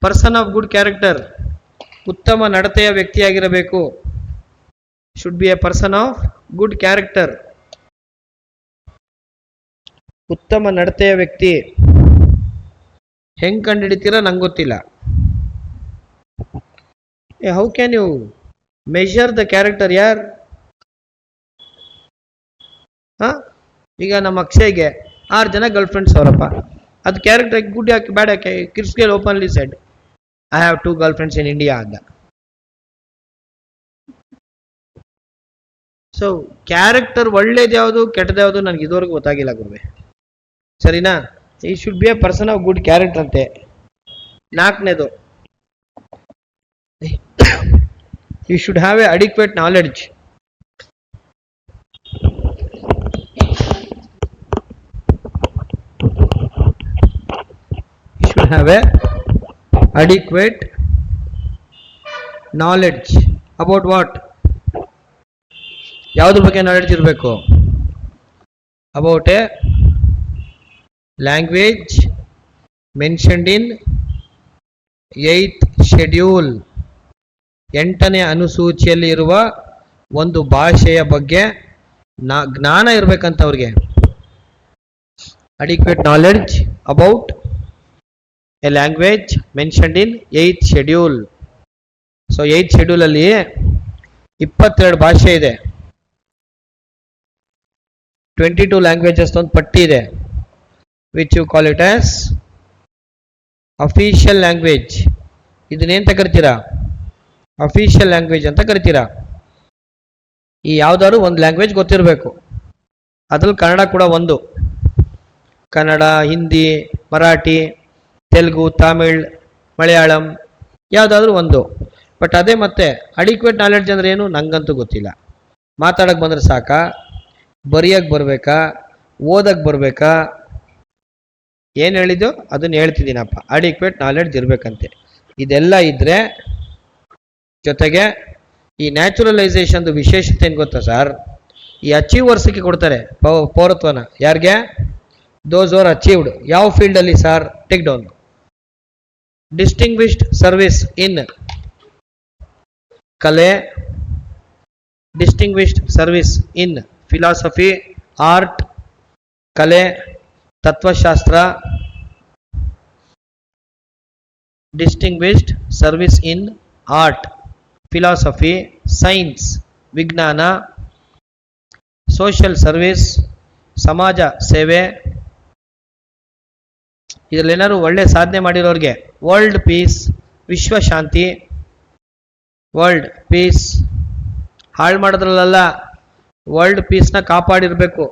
person of good character. ಉತ್ತಮ ನಡತೆಯ ವ್ಯಕ್ತಿಯಾಗಿರಬೇಕು. Should be a person of good character. ಉತ್ತಮ ನಡತೆಯ ವ್ಯಕ್ತಿ. ಹೆಂಗೆ ಕಂಡುಹಿಡಿತೀರಾ ನಂಗೆ ಗೊತ್ತಿಲ್ಲ. How can you measure the character ಯಾರ್? ಈಗ ನಮ್ಮ ಅಕ್ಷಯ್ಗೆ 6 ಜನ ಗರ್ಲ್ ಫ್ರೆಂಡ್ಸ್ ಅವರಪ್ಪ. ಅದು ಕ್ಯಾರೆಕ್ಟರ್ ಗುಡ್ ಯಾಕೆ ಬ್ಯಾಡ್ ಯಾಕೆ? Chris Gayle openly said I have 2 girl friends in India ಅಂದ. ಸೊ ಕ್ಯಾರೆಕ್ಟರ್ ಒಳ್ಳೇದು ಯಾವುದು ಕೆಟ್ಟದ್ದು ಯಾವುದು ನನಗೆ ಇದುವರೆಗೂ ಗೊತ್ತಾಗಿಲ್ಲ ಗುರುವೆ. ಸರಿನಾ? He should be a person of good character ಅಂತೆ. 4ನೇದು, you should have a adequate knowledge. You should have a adequate knowledge about what? ಯಾವುದ್ರ ಬಗ್ಗೆ ನಾಲೆಡ್ಜ್ ಇರಬೇಕು? About a language mentioned in 8th schedule. 8ನೇ ಅನುಸೂಚಿಯಲ್ಲಿ ಇರುವ ಒಂದು ಭಾಷೆಯ ಬಗ್ಗೆ ಜ್ಞಾನ ಇರ್ಬೇಕಂತ ಅವ್ರಿಗೆ. Adequate knowledge about a language mentioned in 8th schedule. So 8th schedule ಅಲ್ಲಿ 22 ಭಾಷೆ ಇದೆ, 22 ಲ್ಯಾಂಗ್ವೇಜಸ್ ಒಂದು ಪಟ್ಟಿ ಇದೆ, which you call it as official language. ಇದನ್ನೇಂತ ಕರಿತೀರಾ? ಅಫಿಷಿಯಲ್ ಲ್ಯಾಂಗ್ವೇಜ್ ಅಂತ ಕರಿತೀರಾ. ಈ ಯಾವ್ದಾದ್ರು ಒಂದು ಲ್ಯಾಂಗ್ವೇಜ್ ಗೊತ್ತಿರಬೇಕು. ಅದ್ರಲ್ಲಿ ಕನ್ನಡ ಕೂಡ ಒಂದು. ಕನ್ನಡ, ಹಿಂದಿ, ಮರಾಠಿ, ತೆಲುಗು, ತಮಿಳ್, ಮಲಯಾಳಂ ಯಾವುದಾದ್ರೂ ಒಂದು. ಬಟ್ ಅದೇ ಮತ್ತೆ ಅಡಿಕ್ವೇಟ್ ನಾಲೆಡ್ಜ್ ಅಂದ್ರೆ ಏನು ನಂಗಂತೂ ಗೊತ್ತಿಲ್ಲ. ಮಾತಾಡಕ್ಕೆ ಬಂದ್ರೆ ಸಾಕಾ, ಬರೆಯಕ್ಕೆ ಬರಬೇಕಾ, ಓದಕ್ಕೆ ಬರಬೇಕಾ, ಏನು ಹೇಳಿದ್ದು ಅದನ್ನು ಹೇಳ್ತಿದ್ದೀನಪ್ಪ. Adequate knowledge ಇರಬೇಕಂತೆ. ಇದೆಲ್ಲ ಇದ್ದರೆ ಜೊತೆಗೆ ಈ ನ್ಯಾಚುರಲೈಸೇಷನ್ದು ವಿಶೇಷತೆ ಏನು ಗೊತ್ತಾ ಸರ್? ಈ ಅಚೀವರ್ಸ್ಗೆ ಕೊಡ್ತಾರೆ ಪೌರತ್ವನ. ಯಾರಿಗೆ? Those are achieved. ಯಾವ ಫೀಲ್ಡಲ್ಲಿ sir? Take down. Distinguished service in ಕಲೆ, distinguished service in philosophy, art, ಕಲೆ, ತತ್ವಶಾಸ್ತ್ರ, distinguished service in art, philosophy, science, ವಿಜ್ಞಾನ, ಸೋಷಿಯಲ್ ಸರ್ವಿಸ್, ಸಮಾಜ ಸೇವೆ. ಇದರಲ್ಲಿ ಏನಾದ್ರು ಒಳ್ಳೆ ಸಾಧನೆ ಮಾಡಿರೋರಿಗೆ ವರ್ಲ್ಡ್ ಪೀಸ್, ವಿಶ್ವಶಾಂತಿ, ವರ್ಲ್ಡ್ ಪೀಸ್. ಹಾಳು ಮಾಡೋದ್ರಲ್ಲ, ವರ್ಲ್ಡ್ ಪೀಸ್ನ ಕಾಪಾಡಿರ್ಬೇಕು.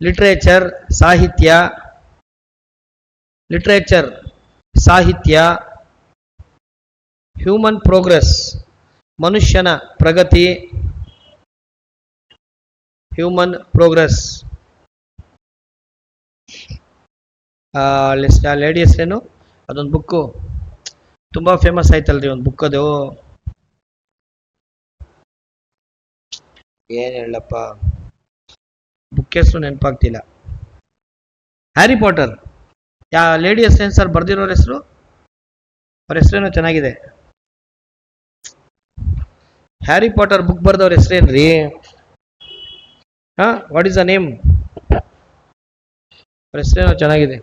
ಲಿಟ್ರೇಚರ್, ಸಾಹಿತ್ಯ, ಲಿಟ್ರೇಚರ್, ಸಾಹಿತ್ಯ, ಹ್ಯೂಮನ್ ಪ್ರೋಗ್ರೆಸ್, ಮನುಷ್ಯನ ಪ್ರಗತಿ, ಹ್ಯೂಮನ್ ಪ್ರೋಗ್ರೆಸ್. ಲೇಡಿ ಹೆಸರೇನು? ಅದೊಂದು ಬುಕ್ಕು ತುಂಬ ಫೇಮಸ್ ಆಯ್ತಲ್ರಿ, ಒಂದು ಬುಕ್. ಅದು ಏನು ಹೇಳಪ್ಪ, ಬುಕ್ ಹೆಸರು ನೆನಪಾಗ್ತಿಲ್ಲ. Harry Potter. ಲೇಡಿ ಹೆಸರೇನು ಸರ್ ಬರ್ದಿರೋರ ಹೆಸರು? ಅವ್ರ ಹೆಸರೇನೋ ಚೆನ್ನಾಗಿದೆ. ಹ್ಯಾರಿ ಪಾಟರ್ ಬುಕ್ ಬರ್ದವ್ರ ಹೆಸರೇನ್ರಿ? What is the name? ಅವ್ರ ಹೆಸರೇನೋ ಚೆನ್ನಾಗಿದೆ.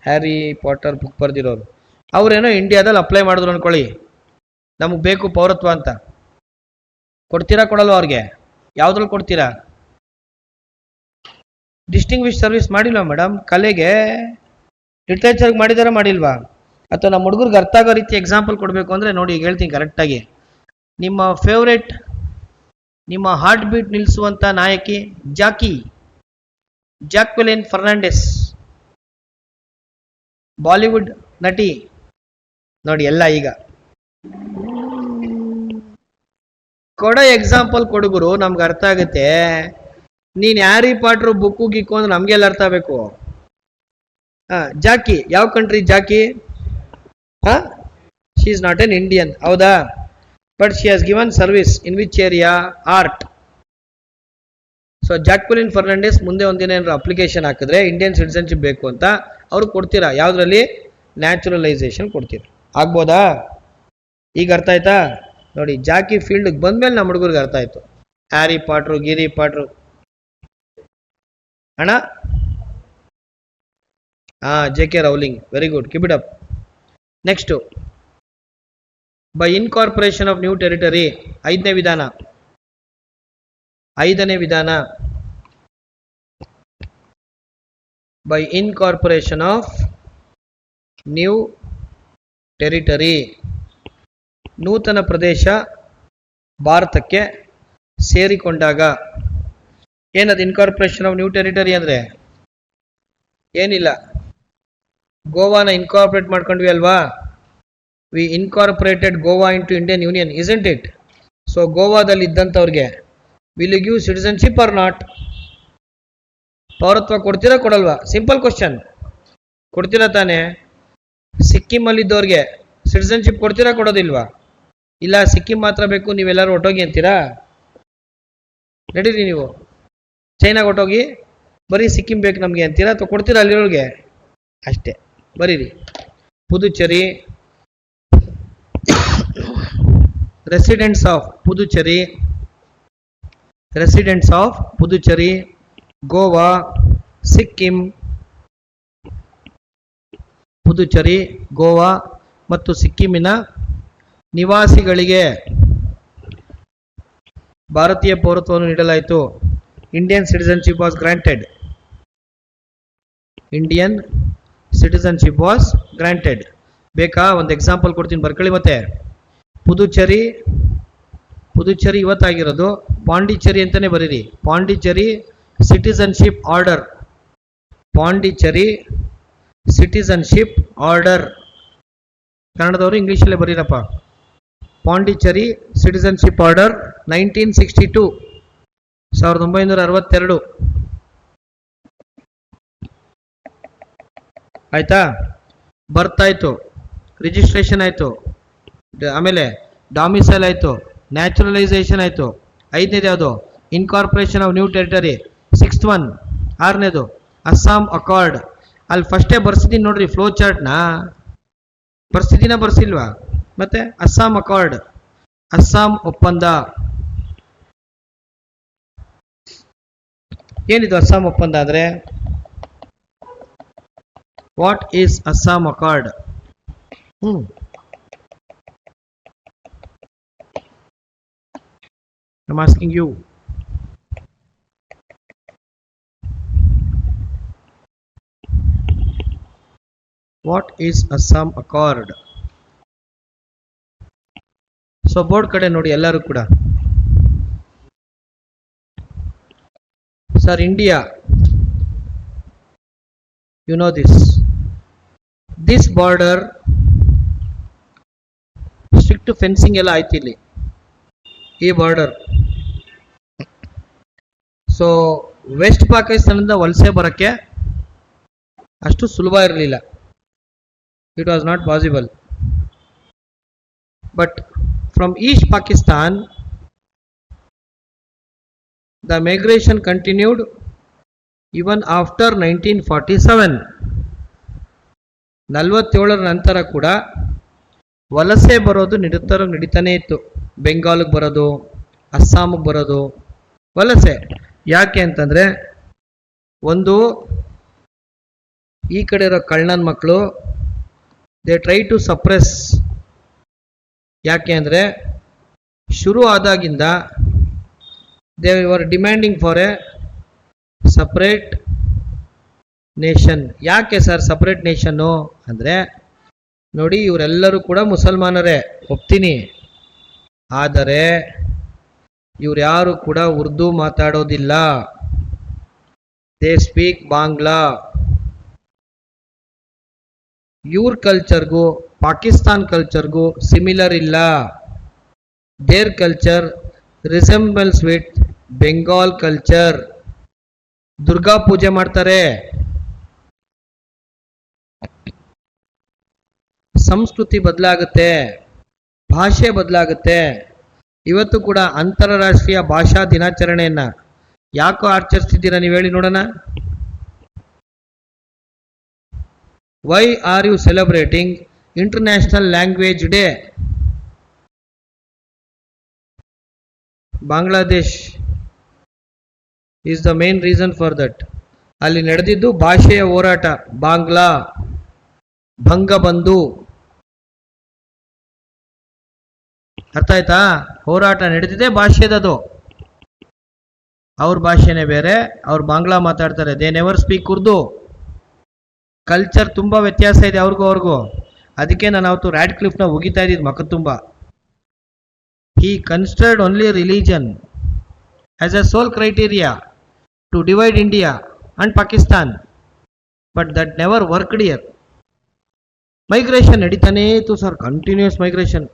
ಹ್ಯಾರಿ ಪಾಟರ್ ಬುಕ್ ಬರ್ದಿರೋರು. ಅವ್ರೇನೋ ಇಂಡಿಯಾದಲ್ಲಿ ಅಪ್ಲೈ ಮಾಡಿದ್ರು ಅನ್ಕೊಳ್ಳಿ, ನಮಗೆ ಬೇಕು ಪೌರತ್ವ ಅಂತ. ಕೊಡ್ತೀರಾ ಕೊಡಲ್ವ ಅವ್ರಿಗೆ? ಯಾವ್ದ್ರಲ್ಲಿ ಕೊಡ್ತೀರಾ? ಡಿಸ್ಟಿಂಗ್ವಿಶ್ ಸರ್ವಿಸ್ ಮಾಡಿಲ್ವಾ ಮೇಡಮ್? ಕಲೆಗೆ, ಲಿಟ್ರೇಚರ್ಗೆ ಮಾಡಿದಾರ ಮಾಡಿಲ್ವಾ? ಅಥವಾ ನಮ್ಮ ಹುಡುಗರಿಗೆ ಅರ್ಥ ಆಗೋ ರೀತಿ ಎಕ್ಸಾಂಪಲ್ ಕೊಡಬೇಕು ಅಂದರೆ ನೋಡಿ, ಈಗ ಹೇಳ್ತೀನಿ ಕರೆಕ್ಟಾಗಿ. ನಿಮ್ಮ ಫೇವ್ರೆಟ್, ನಿಮ್ಮ ಹಾರ್ಟ್ ಬೀಟ್ ನಿಲ್ಲಿಸುವಂಥ ನಾಯಕಿ ಜಾಕ್ವೆಲಿನ್ ಫರ್ನಾಂಡಿಸ್, ಬಾಲಿವುಡ್ ನಟಿ. ನೋಡಿ ಎಲ್ಲ ಈಗ ಕೊಡೋ ಎಕ್ಸಾಂಪಲ್ ಕೊಡುಗರು, ನಮ್ಗೆ ಅರ್ಥ ಆಗುತ್ತೆ. ನೀನು ಹ್ಯಾರಿ ಪಾಟ್ರು ಬುಕ್ಕು ಗಿಕ್ಕು ಅಂದ್ರೆ ನಮಗೆಲ್ಲ ಅರ್ಥ ಆಗಬೇಕು. ಜಾಕಿ ಯಾವ country? Jackie she is not an Indian, ಹೌದಾ? But she has given service in which area? Art. So Jacqueline Fernandez ಮುಂದೆ ಒಂದಿನ ಏನಾದ್ರು ಅಪ್ಲಿಕೇಶನ್ ಹಾಕಿದ್ರೆ ಇಂಡಿಯನ್ ಸಿಟಿಸನ್ಶಿಪ್ ಬೇಕು ಅಂತ, ಅವ್ರಿಗೆ ಕೊಡ್ತೀರಾ? ಯಾವುದ್ರಲ್ಲಿ? ನ್ಯಾಚುರಲೈಸೇಷನ್ ಕೊಡ್ತೀರಾ. ಆಗ್ಬೋದಾ? ಈಗ ಅರ್ಥ ಆಯ್ತಾ? ನೋಡಿ, ಜಾಕಿ ಫೀಲ್ಡ್ಗೆ ಬಂದ್ಮೇಲೆ ನಮ್ಮ ಹುಡುಗರಿಗೆ ಅರ್ಥ ಆಯ್ತು. ಹ್ಯಾರಿ ಪಾಟ್ರು, ಗಿರಿ ಪಾಟ್ರು ಅಣ್ಣ. JK Rowling, very good, keep it up. Next, by incorporation of new territory. ಐದನೇ ವಿಧಾನ, by incorporation of new territory. ನೂತನ ಪ್ರದೇಶ ಭಾರತಕ್ಕೆ ಸೇರಿಕೊಂಡಾಗ. ಏನದು ಇನ್ಕಾರ್ಪೊರೇಷನ್ ಆಫ್ ನ್ಯೂ ಟೆರಿಟರಿ ಅಂದರೆ? ಏನಿಲ್ಲ, ಗೋವಾನ ಇನ್ಕಾರ್ಪೊರೇಟ್ ಮಾಡ್ಕೊಂಡ್ವಿ ಅಲ್ವಾ? We incorporated Goa into Indian union, isn't it? So ಗೋವಾದಲ್ಲಿ ಇದ್ದಂಥವ್ರಿಗೆ will you give citizenship or not? ಪೌರತ್ವ ಕೊಡ್ತೀರಾ ಕೊಡಲ್ವಾ? Simple question. ಕೊಡ್ತೀರಾ ತಾನೇ? ಸಿಕ್ಕಿಮಲ್ಲಿದ್ದವ್ರಿಗೆ ಸಿಟಿಸನ್ಶಿಪ್ ಕೊಡ್ತೀರಾ ಕೊಡೋದಿಲ್ವಾ? ಇಲ್ಲ, ಸಿಕ್ಕಿಂ ಮಾತ್ರ ಬೇಕು, ನೀವೆಲ್ಲರೂ ಹೊಟ್ಟೋಗಿ ಅಂತೀರಾ? ನಡೀರಿ ನೀವು ಚೈನಾಗೆ ಹೊಟ್ಟೋಗಿ, ಬರೀ ಸಿಕ್ಕಿಂ ಬೇಕು ನಮಗೆ ಅಂತೀರಾ? ಅಥವಾ ಕೊಡ್ತೀರಾ ಅಲ್ಲಿರೋರಿಗೆ? ಅಷ್ಟೇ, ಬರೀರಿ. Puducherry, residents of Puducherry residents of Puducherry, Goa, Sikkim, Puducherry, Goa ಮತ್ತು ಸಿಕ್ಕಿಮಿನ ನಿವಾಸಿಗಳಿಗೆ ಭಾರತೀಯ ಪೌರತ್ವವನ್ನು ನೀಡಲಾಯಿತು. Indian citizenship was granted. Indian citizenship was granted. ಬೇಕಾ? ಒಂದು ಎಕ್ಸಾಂಪಲ್ ಕೊಡ್ತೀನಿ, ಬರ್ಕೊಳ್ಳಿ. ಮತ್ತೆ ಪುದುಚೇರಿ ಇವತ್ತಾಗಿರೋದು ಪಾಂಡಿಚೇರಿ ಅಂತಾನೆ ಬರೀರಿ. Pondicherry citizenship order, Pondicherry citizenship order. ಕನ್ನಡದವರು ಇಂಗ್ಲೀಷಲ್ಲೇ ಬರೀರಪ್ಪ. Pondicherry citizenship order 1962, 1962. ಆಯ್ತಾ? ಬರ್ತ್ ಆಯ್ತು, ರಿಜಿಸ್ಟ್ರೇಷನ್ ಆಯ್ತು, ಆಮೇಲೆ ಡಾಮಿಸೈಲ್ ಆಯ್ತು, ನ್ಯಾಚುರಲೈಸೇಷನ್ ಆಯ್ತು. ಐದನೇದು ಯಾವುದು? Incorporation of new territory. 6th one. ಆರನೇದು ಅಸ್ಸಾಂ ಅಕಾರ್ಡ್. ಅಲ್ಲಿ ಫಸ್ಟೇ ಬರ್ಸಿದ್ದೀನಿ ನೋಡ್ರಿ ಫ್ಲೋ ಚಾರ್ಟ್ನ. ಬರ್ಸಿದ್ದೀನ ಬರ್ಸಿಲ್ವಾ? ಮತ್ತೆ ಅಸ್ಸಾಂ ಅಕಾರ್ಡ್, ಅಸ್ಸಾಂ ಒಪ್ಪಂದ. ಏನಿದು ಅಸ್ಸಾಂ ಒಪ್ಪಂದ ಅಂದ್ರೆ? What is Assam accord? I'm asking you. What is Assam Accord? So board ಕಡೆ ನೋಡಿ ಎಲ್ಲರೂ ಕೂಡ. Sir India, you know this border strict fencing ಎಲ್ಲ ಆಯ್ತು ಇಲ್ಲಿ, ಈ ಬಾರ್ಡರ್. ಸೊ ವೆಸ್ಟ್ ಪಾಕಿಸ್ತಾನದಿಂದ ವಲಸೆ ಬರೋಕ್ಕೆ ಅಷ್ಟು ಸುಲಭ ಇರಲಿಲ್ಲ. It was not possible. But from East Pakistan the migration continued even after 1947. 47 ನಂತರ ಕೂಡ ವಲಸೆ ಬರೋದು ನಡೀತಾನೆ ಇತ್ತು. ಬೆಂಗಾಲ್ಗೆ ಬರೋದು, ಅಸ್ಸಾಂಗೆ ಬರೋದು, ವಲಸೆ. ಯಾಕೆ ಅಂತಂದರೆ, ಒಂದು ಈ ಕಡೆ ಇರೋ ಕಳ್ಳನ ಮಕ್ಕಳು ದೇ ಟ್ರೈ ಟು ಸಪ್ರೆಸ್. ಯಾಕೆ ಅಂದರೆ ಶುರು ಆದಾಗಿಂದ they were demanding for a separate nation. ಯಾಕೆ ಸರ್ ಸಪ್ರೇಟ್ ನೇಷನ್ನು ಅಂದರೆ, ನೋಡಿ ಇವರೆಲ್ಲರೂ ಕೂಡ ಮುಸಲ್ಮಾನರೇ, ಒಪ್ತೀನಿ. ಆದರೆ ಇವ್ರು ಯಾರು ಕೂಡ ಉರ್ದು ಮಾತಾಡೋದಿಲ್ಲ. They speak Bangla. ಇವ್ರ ಕಲ್ಚರ್ಗೂ ಪಾಕಿಸ್ತಾನ್ ಕಲ್ಚರ್ಗೂ ಸಿಮಿಲರ್ ಇಲ್ಲ. Their culture resembles with Bengal culture. Durga Puja ಮಾಡ್ತಾರೆ. ಸಂಸ್ಕೃತಿ ಬದಲಾಗುತ್ತೆ, ಭಾಷೆ ಬದಲಾಗುತ್ತೆ. ಇವತ್ತು ಕೂಡ ಅಂತಾರಾಷ್ಟ್ರೀಯ ಭಾಷಾ ದಿನಾಚರಣೆಯನ್ನ ಯಾಕೋ ಆಚರಿಸ್ತಿದ್ದೀರಾ ನೀವು ಹೇಳಿ ನೋಡೋಣ? Why are you celebrating international language day? Bangladesh is the main reason for that. ಅಲ್ಲಿ ನಡೆದಿದ್ದು ಭಾಷೆಯ ಹೋರಾಟ. ಬಾಂಗ್ಲಾ ಭಂಗಬಂಧು, ಅರ್ಥ ಆಯ್ತಾ? ಹೋರಾಟ ನಡೆದಿದೆ ಭಾಷೆದದು. ಅವ್ರ ಭಾಷೆನೇ ಬೇರೆ, ಅವ್ರು ಬಾಂಗ್ಲಾ ಮಾತಾಡ್ತಾರೆ. They never speak Urdu. Culture ತುಂಬ ವ್ಯತ್ಯಾಸ ಇದೆ ಅವ್ರಿಗೂ. ಅದಕ್ಕೆ ನಾನು ಅವತ್ತು ರ್ಯಾಡ್ ಕ್ಲಿಫ್ನ ಉಗಿತಾ ಇದ್ದಿದ್ದು ಮಕ್ಕ ತುಂಬ. He considered only religion as a sole criteria to divide India and Pakistan, but that never worked here. Migration ನಡೀತಾನೇ ಇತ್ತು ಸರ್, ಕಂಟಿನ್ಯೂಸ್ ಮೈಗ್ರೇಷನ್.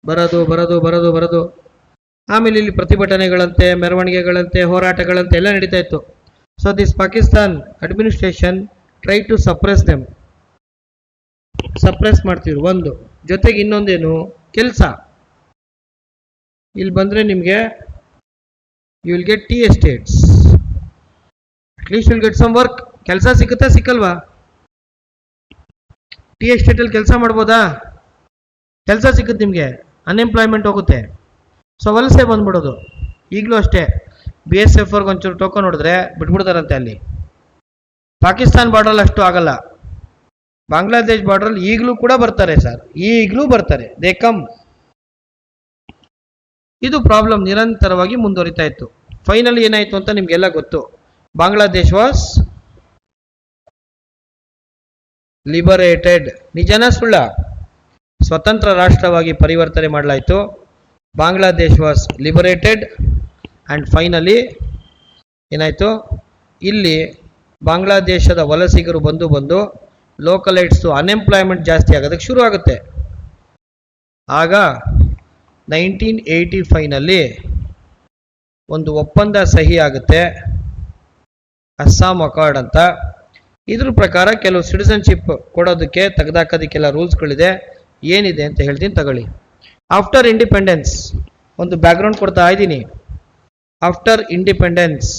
ಬರೋದು. ಆಮೇಲೆ ಇಲ್ಲಿ ಪ್ರತಿಭಟನೆಗಳಂತೆ, ಮೆರವಣಿಗೆಗಳಂತೆ, ಹೋರಾಟಗಳಂತೆ ಎಲ್ಲ ನಡೀತಾ ಇತ್ತು. So this Pakistan administration try to suppress them. Suppress ಮಾಡ್ತಿದ್ರು ಒಂದು. ಜೊತೆಗೆ ಇನ್ನೊಂದೇನು ಕೆಲಸ. ಇಲ್ಲಿ ಬಂದರೆ ನಿಮಗೆ you will get tea estates. At least will get some work. ಕೆಲಸ ಸಿಗುತ್ತಾ ಸಿಕ್ಕಲ್ವಾ? ಟೀ ಎಸ್ಟೇಟಲ್ಲಿ ಕೆಲಸ ಮಾಡ್ಬೋದಾ? ಕೆಲಸ ಸಿಗುತ್ತೆ ನಿಮಗೆ, ಅನ್ಎಂಪ್ಲಾಯ್ಮೆಂಟ್ ಹೋಗುತ್ತೆ. ಸೊ ವಲಸೆ ಬಂದ್ಬಿಡೋದು. ಈಗಲೂ ಅಷ್ಟೇ, BSF ಅವ್ರಿಗೆ ಒಂಚೂರು ಟೋಕನ್ ನೋಡಿದ್ರೆ ಬಿಟ್ಬಿಡ್ತಾರಂತೆ ಅಲ್ಲಿ. ಪಾಕಿಸ್ತಾನ್ ಬಾರ್ಡ್ರಲ್ಲಿ ಅಷ್ಟು ಆಗಲ್ಲ, ಬಾಂಗ್ಲಾದೇಶ್ ಬಾರ್ಡ್ರಲ್ಲಿ ಈಗಲೂ ಕೂಡ ಬರ್ತಾರೆ ಸರ್, ಈಗಲೂ ಬರ್ತಾರೆ, ದೇ ಕಮ್. ಇದು ಪ್ರಾಬ್ಲಮ್ ನಿರಂತರವಾಗಿ ಮುಂದುವರಿತಾ ಇತ್ತು. ಫೈನಲ್ ಏನಾಯ್ತು ಅಂತ ನಿಮ್ಗೆಲ್ಲ ಗೊತ್ತು. Bangladesh was liberated. ನಿಜನಾ ಸುಳ್ಳ? ಸ್ವತಂತ್ರ ರಾಷ್ಟ್ರವಾಗಿ ಪರಿವರ್ತನೆ ಮಾಡಲಾಯಿತು. Bangladesh was liberated and finally ಏನಾಯಿತು, ಇಲ್ಲಿ ಬಾಂಗ್ಲಾದೇಶದ ವಲಸಿಗರು ಬಂದು ಲೋಕಲೈಟ್ಸು ಅನ್ಎಂಪ್ಲಾಯ್ಮೆಂಟ್ ಜಾಸ್ತಿ ಆಗೋದಕ್ಕೆ ಶುರು ಆಗುತ್ತೆ. ಆಗ 1985ನಲ್ಲಿ ಒಂದು ಒಪ್ಪಂದ ಸಹಿ ಆಗುತ್ತೆ, ಅಸ್ಸಾಂ ಅಕಾರ್ಡ್ ಅಂತ. ಇದ್ರ ಪ್ರಕಾರ ಕೆಲವು ಸಿಟಿಸನ್ಶಿಪ್ ಕೊಡೋದಕ್ಕೆ ತೆಗೆದಾಕೋದಕ್ಕೆಲ್ಲ ರೂಲ್ಸ್ಗಳಿದೆ. ಏನಿದೆ ಅಂತ ಹೇಳ್ತೀನಿ ತಗೊಳ್ಳಿ. ಆಫ್ಟರ್ ಇಂಡಿಪೆಂಡೆನ್ಸ್, ಒಂದು ಬ್ಯಾಕ್ಗ್ರೌಂಡ್ ಕೊಡ್ತಾ ಇದ್ದೀನಿ. After independence,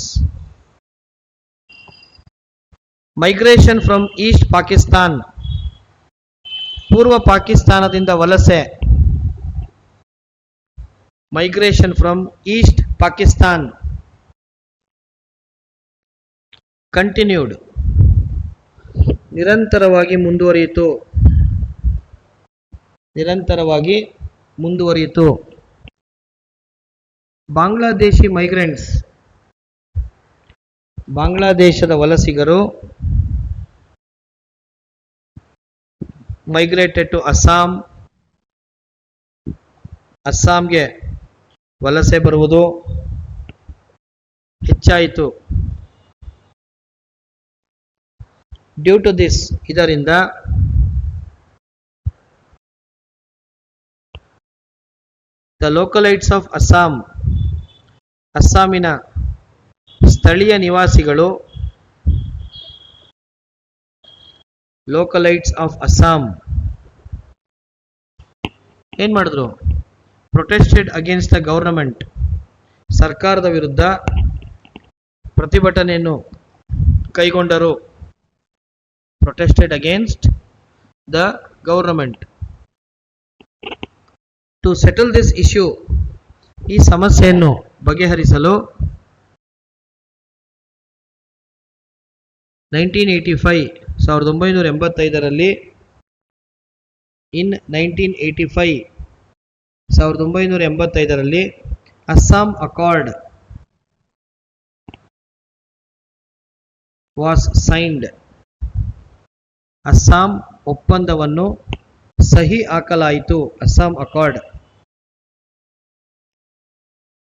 migration from East Pakistan, ಪೂರ್ವ ಪಾಕಿಸ್ತಾನದಿಂದ ವಲಸೆ. Migration from East Pakistan continued, ನಿರಂತರವಾಗಿ ಮುಂದುವರಿಯಿತು. ಬಾಂಗ್ಲಾದೇಶಿ ಮೈಗ್ರೆಂಟ್ಸ್, ಬಾಂಗ್ಲಾದೇಶದ ವಲಸಿಗರು ಮೈಗ್ರೇಟೆಡ್ ಟು ಅಸ್ಸಾಂ, ಅಸ್ಸಾಂಗೆ ವಲಸೆ ಬರುವುದು ಹೆಚ್ಚಾಯಿತು. ಡ್ಯೂ ಟು ದಿಸ್, ಇದರಿಂದ ದ ಲೋಕಲೈಟ್ಸ್ ಆಫ್ ಅಸ್ಸಾಂ, ಅಸ್ಸಾಮಿನ ಸ್ಥಳೀಯ ನಿವಾಸಿಗಳು, ಲೋಕಲೈಟ್ಸ್ ಆಫ್ ಅಸ್ಸಾಂ ಏನ್ ಮಾಡಿದ್ರು? ಪ್ರೊಟೆಸ್ಟೆಡ್ ಅಗೇನ್ಸ್ಟ್ ದ ಗವರ್ನಮೆಂಟ್, ಸರ್ಕಾರದ ವಿರುದ್ಧ ಪ್ರತಿಭಟನೆಯನ್ನು ಕೈಗೊಂಡರು. Protested against the government. To settle this issue, ಈ ಸಮಸ್ಯೆಯನ್ನು ಬಗೆಹರಿಸಲು 1985 in 1985 Assam accord was signed, Assam ಒಪ್ಪಂದವನ್ನು ಸಹಿ ಹಾಕಲಾಯಿತು. Assam accord.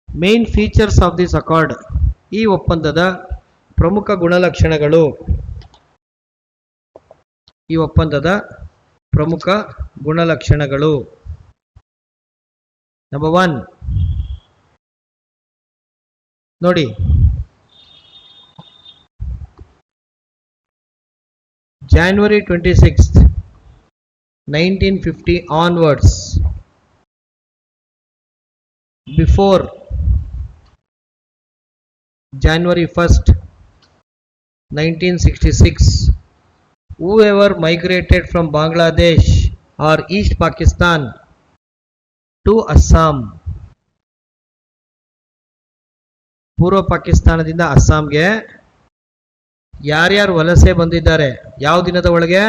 Main features of this accord, ಈ ಒಪ್ಪಂದದ ಪ್ರಮುಖ ಗುಣಲಕ್ಷಣಗಳು. ಈ ಒಪ್ಪಂದದ ಪ್ರಮುಖ ಗುಣಲಕ್ಷಣಗಳು. ನಂಬರ್ 1 ನೋಡಿ, January 26th, 1950 onwards, before January 1st, 1966, whoever migrated from Bangladesh or East Pakistan to Assam, ಪೂರ್ವ ಪಾಕಿಸ್ತಾನದಿಂದ ಅಸ್ಸಾಂಗೆ ಯಾರ್ಯಾರು ವಲಸೆ ಬಂದಿದ್ದಾರೆ, ಯಾವ ದಿನದ ಒಳಗೆ?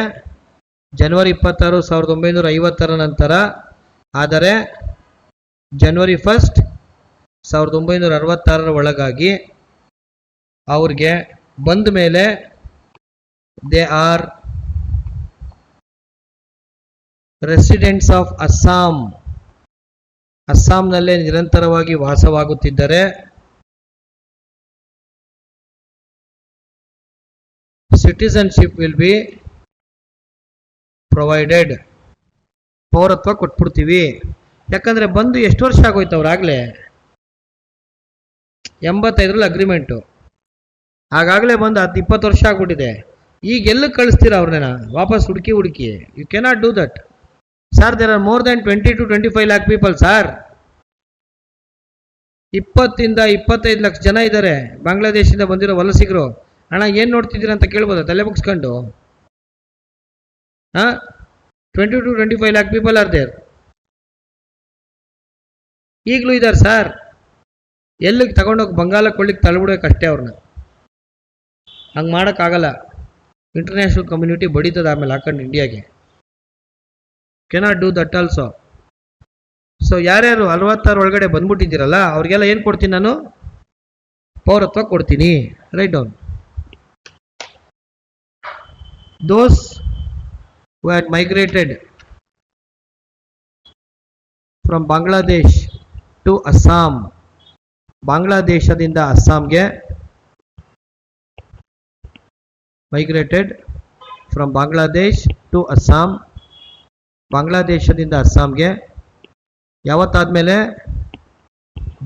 ಜನವರಿ 26, 1950 ನಂತರ. ಆದರೆ January 1st, 1966 ಒಳಗಾಗಿ ಅವ್ರಿಗೆ ಬಂದ ಮೇಲೆ they are residents of Assam, ಅಸ್ಸಾಂನಲ್ಲೇ ನಿರಂತರವಾಗಿ ವಾಸವಾಗುತ್ತಿದ್ದರೆ ಸಿಟಿಸನ್ಶಿಪ್ ವಿಲ್ ಬಿ ಪ್ರೊವೈಡೆಡ್, ಪೌರತ್ವ ಕೊಟ್ಬಿಡ್ತೀವಿ. ಯಾಕಂದ್ರೆ ಬಂದು ಎಷ್ಟು ವರ್ಷ ಆಗೋಯ್ತು ಅವ್ರಾಗಲೇ? 85ರಲ್ಲಿ ಅಗ್ರಿಮೆಂಟು, ಆಗಾಗಲೇ ಬಂದು 20 ವರ್ಷ ಆಗ್ಬಿಟ್ಟಿದೆ. ಈಗ ಎಲ್ಲ ಕಳಿಸ್ತೀರಾ ಅವ್ರನ್ನ ವಾಪಸ್ ಹುಡುಕಿ? You cannot do that sir. There are more than 20 to 25 lakh people sir. 20 ಇಂದ 25 ಲಕ್ಷ ಜನ ಇದ್ದಾರೆ ಬಾಂಗ್ಲಾದೇಶದಿಂದ ಬಂದಿರೋ ವಲಸಿಗರು. ಅಣ್ಣ ಏನ್ ನೋಡ್ತಿದ್ದೀರಾ ಅಂತ ಕೇಳ್ಬೋದ ತಲೆ ಮುಗಿಸ್ಕೊಂಡು? 20 to 25 lakh people are there. ಈಗಲೂ ಇದ್ದಾರೆ ಸರ್. ಎಲ್ಲಿಗೆ ತಗೊಂಡೋಗಿ ಬಂಗಾಲ ಕೊಳ್ಳಿಗೆ ತಳ್ಬಿಡೋಕೆ ಅವ್ರನ್ನ. ಹಂಗೆ ಮಾಡೋಕ್ಕಾಗಲ್ಲ. ಇಂಟರ್ನ್ಯಾಷನಲ್ ಕಮ್ಯುನಿಟಿ ಬಡಿತದ ಆಮೇಲೆ ಹಾಕೊಂಡು ಇಂಡಿಯಾಗೆ. Cannot do that also. So ಯಾರ್ಯಾರು 66 ಒಳಗಡೆ ಬಂದ್ಬಿಟ್ಟಿದ್ದೀರಲ್ಲ ಅವ್ರಿಗೆಲ್ಲ ಏನು ಕೊಡ್ತೀನಿ ನಾನು? ಪೌರತ್ವ ಕೊಡ್ತೀನಿ. Right down. Those who had migrated from Bangladesh to Assam. ಬಾಂಗ್ಲಾದೇಶದಿಂದ ಅಸ್ಸಾಂಗೆ migrated from Bangladesh to Assam. ಬಾಂಗ್ಲಾದೇಶದಿಂದ ಅಸ್ಸಾಂಗೆ ಯಾವತ್ತಾದಮೇಲೆ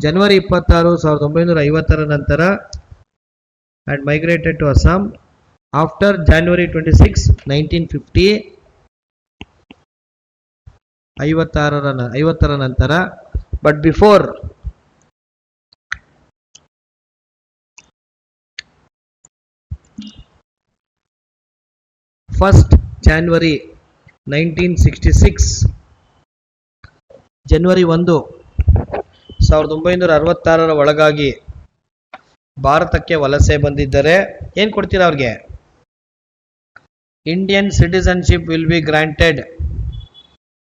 ಜನವರಿ 26, 1950 ನಂತರ and migrated to Assam after January 26, 1950. 50ರ ನಂತರ. ಬಟ್ ಬಿಫೋರ್ ಫಸ್ಟ್ January 1966, ಜನವರಿ 1, 1966 ಒಳಗಾಗಿ ಭಾರತಕ್ಕೆ ವಲಸೆ ಬಂದಿದ್ದರೆ ಏನು ಕೊಡ್ತೀರಾ ಅವ್ರಿಗೆ? Indian citizenship will be granted.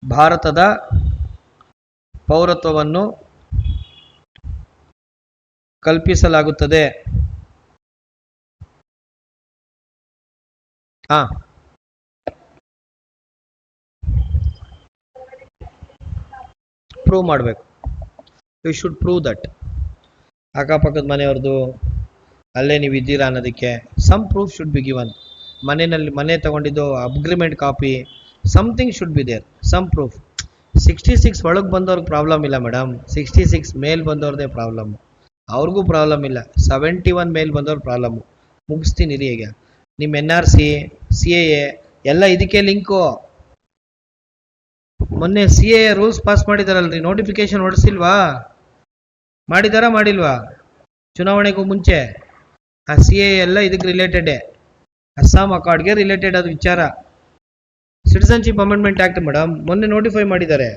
ಭಾರತದ ಪೌರತ್ವವನ್ನು ಕಲ್ಪಿಸಲಾಗುತ್ತದೆ. ಪ್ರೂವ್ ಮಾಡಬೇಕು. You should prove that. ಅಕ್ಕಪಕ್ಕದ ಮನೆಯವ್ರದ್ದು ಅಲ್ಲೇ ನೀವು ಇದ್ದೀರಾ ಅನ್ನೋದಕ್ಕೆ some proof should be given. ಮನೆ ತಗೊಂಡಿದ್ದು agreement copy, something should be there, some proof. 66 ಒಳಗೆ ಬಂದವ್ರಿಗೆ ಪ್ರಾಬ್ಲಮ್ ಇಲ್ಲ ಮೇಡಮ್. 66 ಮೇಲ್ ಬಂದವ್ರದ್ದೇ ಪ್ರಾಬ್ಲಮ್. ಅವ್ರಿಗೂ ಪ್ರಾಬ್ಲಮ್ ಇಲ್ಲ. 71 ಮೇಲ್ ಬಂದವ್ರ ಪ್ರಾಬ್ಲಮ್ಮು. ಮುಗಿಸ್ತೀನಿ ರೀ. ಈಗ ನಿಮ್ಮ NRC, CAA ಎಲ್ಲ ಇದಕ್ಕೆ ಲಿಂಕು. ಮೊನ್ನೆ CAA ರೂಲ್ಸ್ ಪಾಸ್ ಮಾಡಿದಾರಲ್ರಿ, ನೋಟಿಫಿಕೇಶನ್ ಹೊಡಿಸಿಲ್ವಾ? ಮಾಡಿಲ್ವಾ? ಚುನಾವಣೆಗೂ ಮುಂಚೆ ಆ CAA ಎಲ್ಲ ಇದಕ್ಕೆ ರಿಲೇಟೆಡೇ. ಅಸ್ಸಾಂ ಅಕಾರ್ಡ್ಗೆ ರಿಲೇಟೆಡ್ ಅದು ವಿಚಾರ. ಸಿಟಿಸನ್ಶಿಪ್ ಅಮೆಂಡ್ಮೆಂಟ್ ಆಕ್ಟ್ ಮೇಡಮ್ ಮೊನ್ನೆ ನೋಟಿಫೈ ಮಾಡಿದ್ದಾರೆ.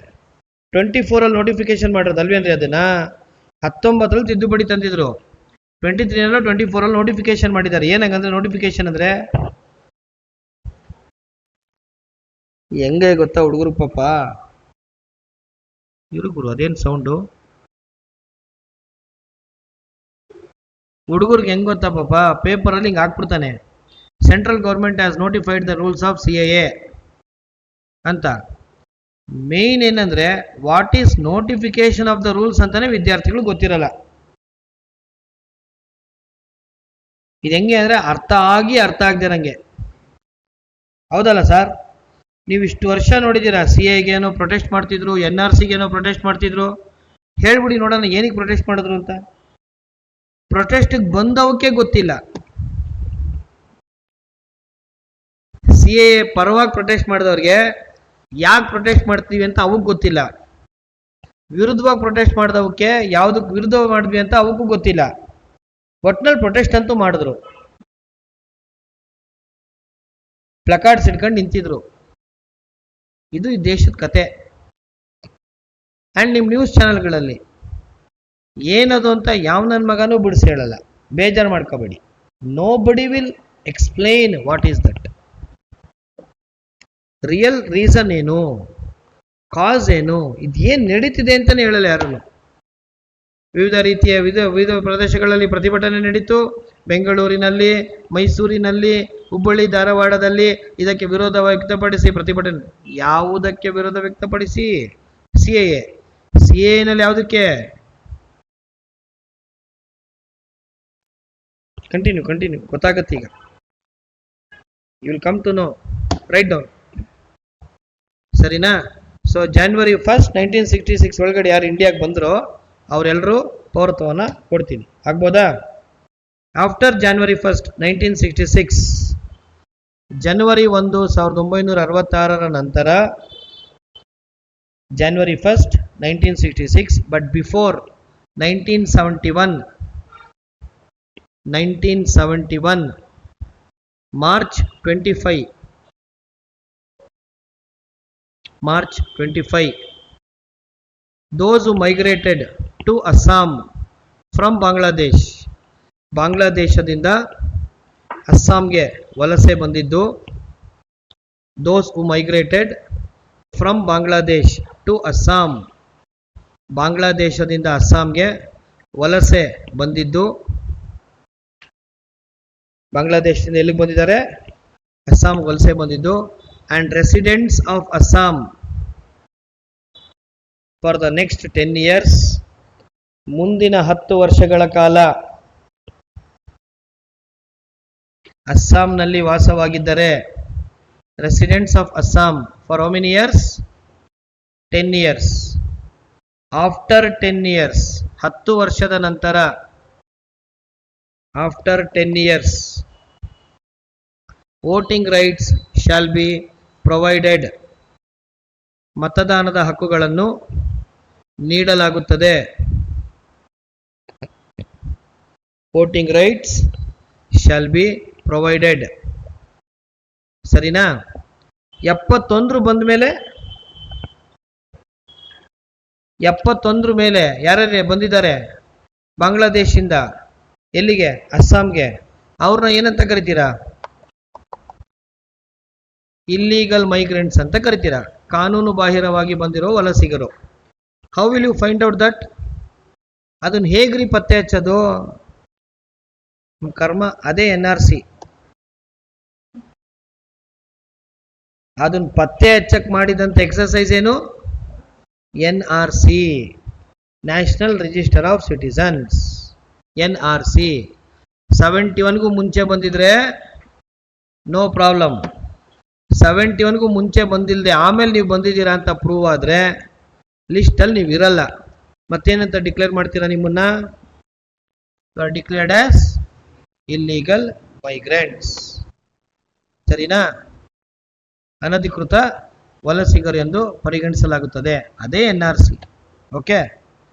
24 ನೋಟಿಫಿಕೇಶನ್ ಮಾಡಿರೋದು ಅಲ್ವೇನ್ರಿ? ಅದನ್ನ 19 ತಿದ್ದುಪಡಿ ತಂದಿದ್ರು. 23 24 ನೋಟಿಫಿಕೇಶನ್ ಮಾಡಿದ್ದಾರೆ. ಏನಂಗಂದ್ರೆ ನೋಟಿಫಿಕೇಶನ್ ಅಂದ್ರೆ ಹೆಂಗೆ ಗೊತ್ತಾ ಹುಡುಗರು ಪಾಪ, ಹುಡುಗರು ಅದೇನು ಸೌಂಡು? ಹುಡುಗರಿಗೆ ಹೆಂಗ್ ಗೊತ್ತಾ ಪಾಪ, ಪೇಪರಲ್ಲಿ ಹಿಂಗೆ ಹಾಕ್ಬಿಡ್ತಾನೆ, central government has notified the rules of CAA ಅಂತ. ಮೇನ್ ಏನಂದ್ರೆ what is notification of the rules ಅಂತಾನೆ ವಿದ್ಯಾರ್ಥಿಗಳು ಗೊತ್ತಿರಲ್ಲ. ಇದು ಹೆಂಗೆ ಅಂದ್ರೆ ಅರ್ಥ ಆಗದಿರಂಗೆ. ಹೌದಲ್ಲ ಸರ್? ನೀವು ಇಷ್ಟು ವರ್ಷ ನೋಡಿದ್ದೀರಾ, CAಗೇನೋ ಪ್ರೊಟೆಸ್ಟ್ ಮಾಡ್ತಿದ್ರು, NRCಗೇನೋ ಪ್ರೊಟೆಸ್ಟ್ ಮಾಡ್ತಿದ್ರು. ಹೇಳ್ಬಿಡಿ ನೋಡೋಣ ಏನಕ್ಕೆ ಪ್ರೊಟೆಸ್ಟ್ ಮಾಡಿದ್ರು ಅಂತ. ಪ್ರೊಟೆಸ್ಟ್ಗೆ ಬಂದವಕ್ಕೆ ಗೊತ್ತಿಲ್ಲ. CAA ಪರವಾಗಿ ಪ್ರೊಟೆಸ್ಟ್ ಮಾಡಿದವ್ರಿಗೆ ಯಾಕೆ ಪ್ರೊಟೆಸ್ಟ್ ಮಾಡ್ತೀವಿ ಅಂತ ಅವಕ್ಕೆ ಗೊತ್ತಿಲ್ಲ. ವಿರುದ್ಧವಾಗಿ ಪ್ರೊಟೆಸ್ಟ್ ಮಾಡಿದವಕ್ಕೆ ಯಾವುದಕ್ಕೆ ವಿರುದ್ಧ ಮಾಡಿದ್ವಿ ಅಂತ ಅವಕ್ಕೂ ಗೊತ್ತಿಲ್ಲ. ಒಟ್ನಲ್ಲಿ ಪ್ರೊಟೆಸ್ಟ್ ಅಂತೂ ಮಾಡಿದ್ರು. ಪ್ಲಕಾರ್ಡ್ಸ್ ಇಟ್ಕೊಂಡು ನಿಂತಿದ್ರು. ಇದು ಈ ದೇಶದ ಕತೆ. ಆ್ಯಂಡ್ ನಿಮ್ಮ ನ್ಯೂಸ್ ಚಾನೆಲ್ಗಳಲ್ಲಿ ಏನದು ಅಂತ ಯಾವ ನನ್ನ ಮಗನೂ ಬಿಡಿಸಿ ಹೇಳಲ್ಲ. ಬೇಜಾರು ಮಾಡ್ಕೋಬೇಡಿ. ನೋ ಬಡಿ will explain what is that. Real reason ಏನು, ಕಾಸ್ ಏನು, ಇದೇನು ನಡೀತಿದೆ ಅಂತಲೇ ಹೇಳಲ್ಲ ಯಾರು. ವಿವಿಧ ರೀತಿಯ ವಿವಿಧ ಪ್ರದೇಶಗಳಲ್ಲಿ ಪ್ರತಿಭಟನೆ ನಡೀತು. ಬೆಂಗಳೂರಿನಲ್ಲಿ, ಮೈಸೂರಿನಲ್ಲಿ, ಹುಬ್ಬಳ್ಳಿ, ಧಾರವಾಡದಲ್ಲಿ ಇದಕ್ಕೆ ವಿರೋಧ ವ್ಯಕ್ತಪಡಿಸಿ ಪ್ರತಿಭಟನೆ. ಯಾವುದಕ್ಕೆ ವಿರೋಧ ವ್ಯಕ್ತಪಡಿಸಿ? CAA ಯಾವುದಕ್ಕೆ? ಕಂಟಿನ್ಯೂ ಗೊತ್ತಾಗತ್ತೆ ಈಗ. You will come to know. Right down. ಸರಿನಾ? ಸೊ January 1, 1966 ಒಳಗಡೆ ಯಾರು ಇಂಡಿಯಾಗೆ ಬಂದರೋ ಅವರೆಲ್ಲರೂ ಪೌರತ್ವವನ್ನು ಕೊಡ್ತೀನಿ. ಆಗ್ಬೋದಾ? ಆಫ್ಟರ್ January 1, 1966, ಜನವರಿ 1, 1966 ನಂತರ January 1, 1966, but before 1971 March 25, those who migrated to Assam from Bangladesh. ಬಾಂಗ್ಲಾದೇಶದಿಂದ ಅಸ್ಸಾಂಗೆ ವಲಸೆ ಬಂದಿದ್ದು. Those who migrated from Bangladesh to Assam. ಬಾಂಗ್ಲಾದೇಶದಿಂದ ಅಸ್ಸಾಂಗೆ ವಲಸೆ ಬಂದಿದ್ದು. ಬಾಂಗ್ಲಾದೇಶದಿಂದ ಎಲ್ಲಿಗೆ ಬಂದಿದ್ದಾರೆ? ಅಸ್ಸಾಂ ವಲಸೆ ಬಂದಿದ್ದು. And residents of Assam for the next 10 years, ಮುಂದಿನ 10 ವರ್ಷಗಳ ಕಾಲ ಅಸ್ಸಾಂನಲ್ಲಿ ವಾಸವಾಗಿದ್ದರೆ. Residents of Assam for how many years? 10 years. After 10 years, 10 ವರ್ಷದ ನಂತರ. After 10 years, voting rights shall be provided. ಮತದಾನದ ಹಕ್ಕುಗಳನ್ನು ನೀಡಲಾಗುತ್ತದೆ. Voting rights shall be provided. ಸರಿನಾ? 71 ಬಂದ ಮೇಲೆ 71 ಮೇಲೆ ಯಾರ್ಯಾರು ಬಂದಿದ್ದಾರೆ ಬಾಂಗ್ಲಾದೇಶಿಂದ ಎಲ್ಲಿಗೆ? ಅಸ್ಸಾಂಗೆ. ಅವ್ರನ್ನ ಏನಂತ ಕರಿತೀರಾ? ಇಲ್ಲೀಗಲ್ ಮೈಗ್ರೆಂಟ್ಸ್ ಅಂತ ಕರಿತೀರಾ. ಕಾನೂನು ಬಾಹಿರವಾಗಿ ಬಂದಿರೋ ವಲಸಿಗರು. How will you find out that? ಅದನ್ನ ಹೇಗ್ರಿ ಪತ್ತೆ ಹಚ್ಚೋದು? ಕರ್ಮ ಅದೇ NRC. ಅದನ್ನ ಪತ್ತೆ ಹಚ್ಚಕ್ ಮಾಡಿದಂತ ಎಕ್ಸರ್ಸೈಸ್ ಏನು? NRC, national register of citizens. NRC 71ಗೂ ಮುಂಚೆ ಬಂದಿದ್ರೆ ನೋ ಪ್ರಾಬ್ಲಮ್. 71ಗೂ ಮುಂಚೆ ಬಂದಿಲ್ಲದೆ ಆಮೇಲೆ ನೀವು ಬಂದಿದ್ದೀರಾ ಅಂತ ಪ್ರೂವ್ ಆದರೆ ಲಿಸ್ಟಲ್ಲಿ ನೀವು ಇರಲ್ಲ. ಮತ್ತೇನಂತ ಡಿಕ್ಲೇರ್ ಮಾಡ್ತೀರಾ? ನಿಮ್ಮನ್ನ ಡಿಕ್ಲೇರ್ಡ್ ಆಸ್ ಇಲ್ಲೀಗಲ್ ಮೈಗ್ರೆಂಟ್ಸ್. ಸರಿನಾ? ಅನಧಿಕೃತ ವಲಸಿಗರು ಎಂದು ಪರಿಗಣಿಸಲಾಗುತ್ತದೆ. ಅದೇ NRC. ಓಕೆ.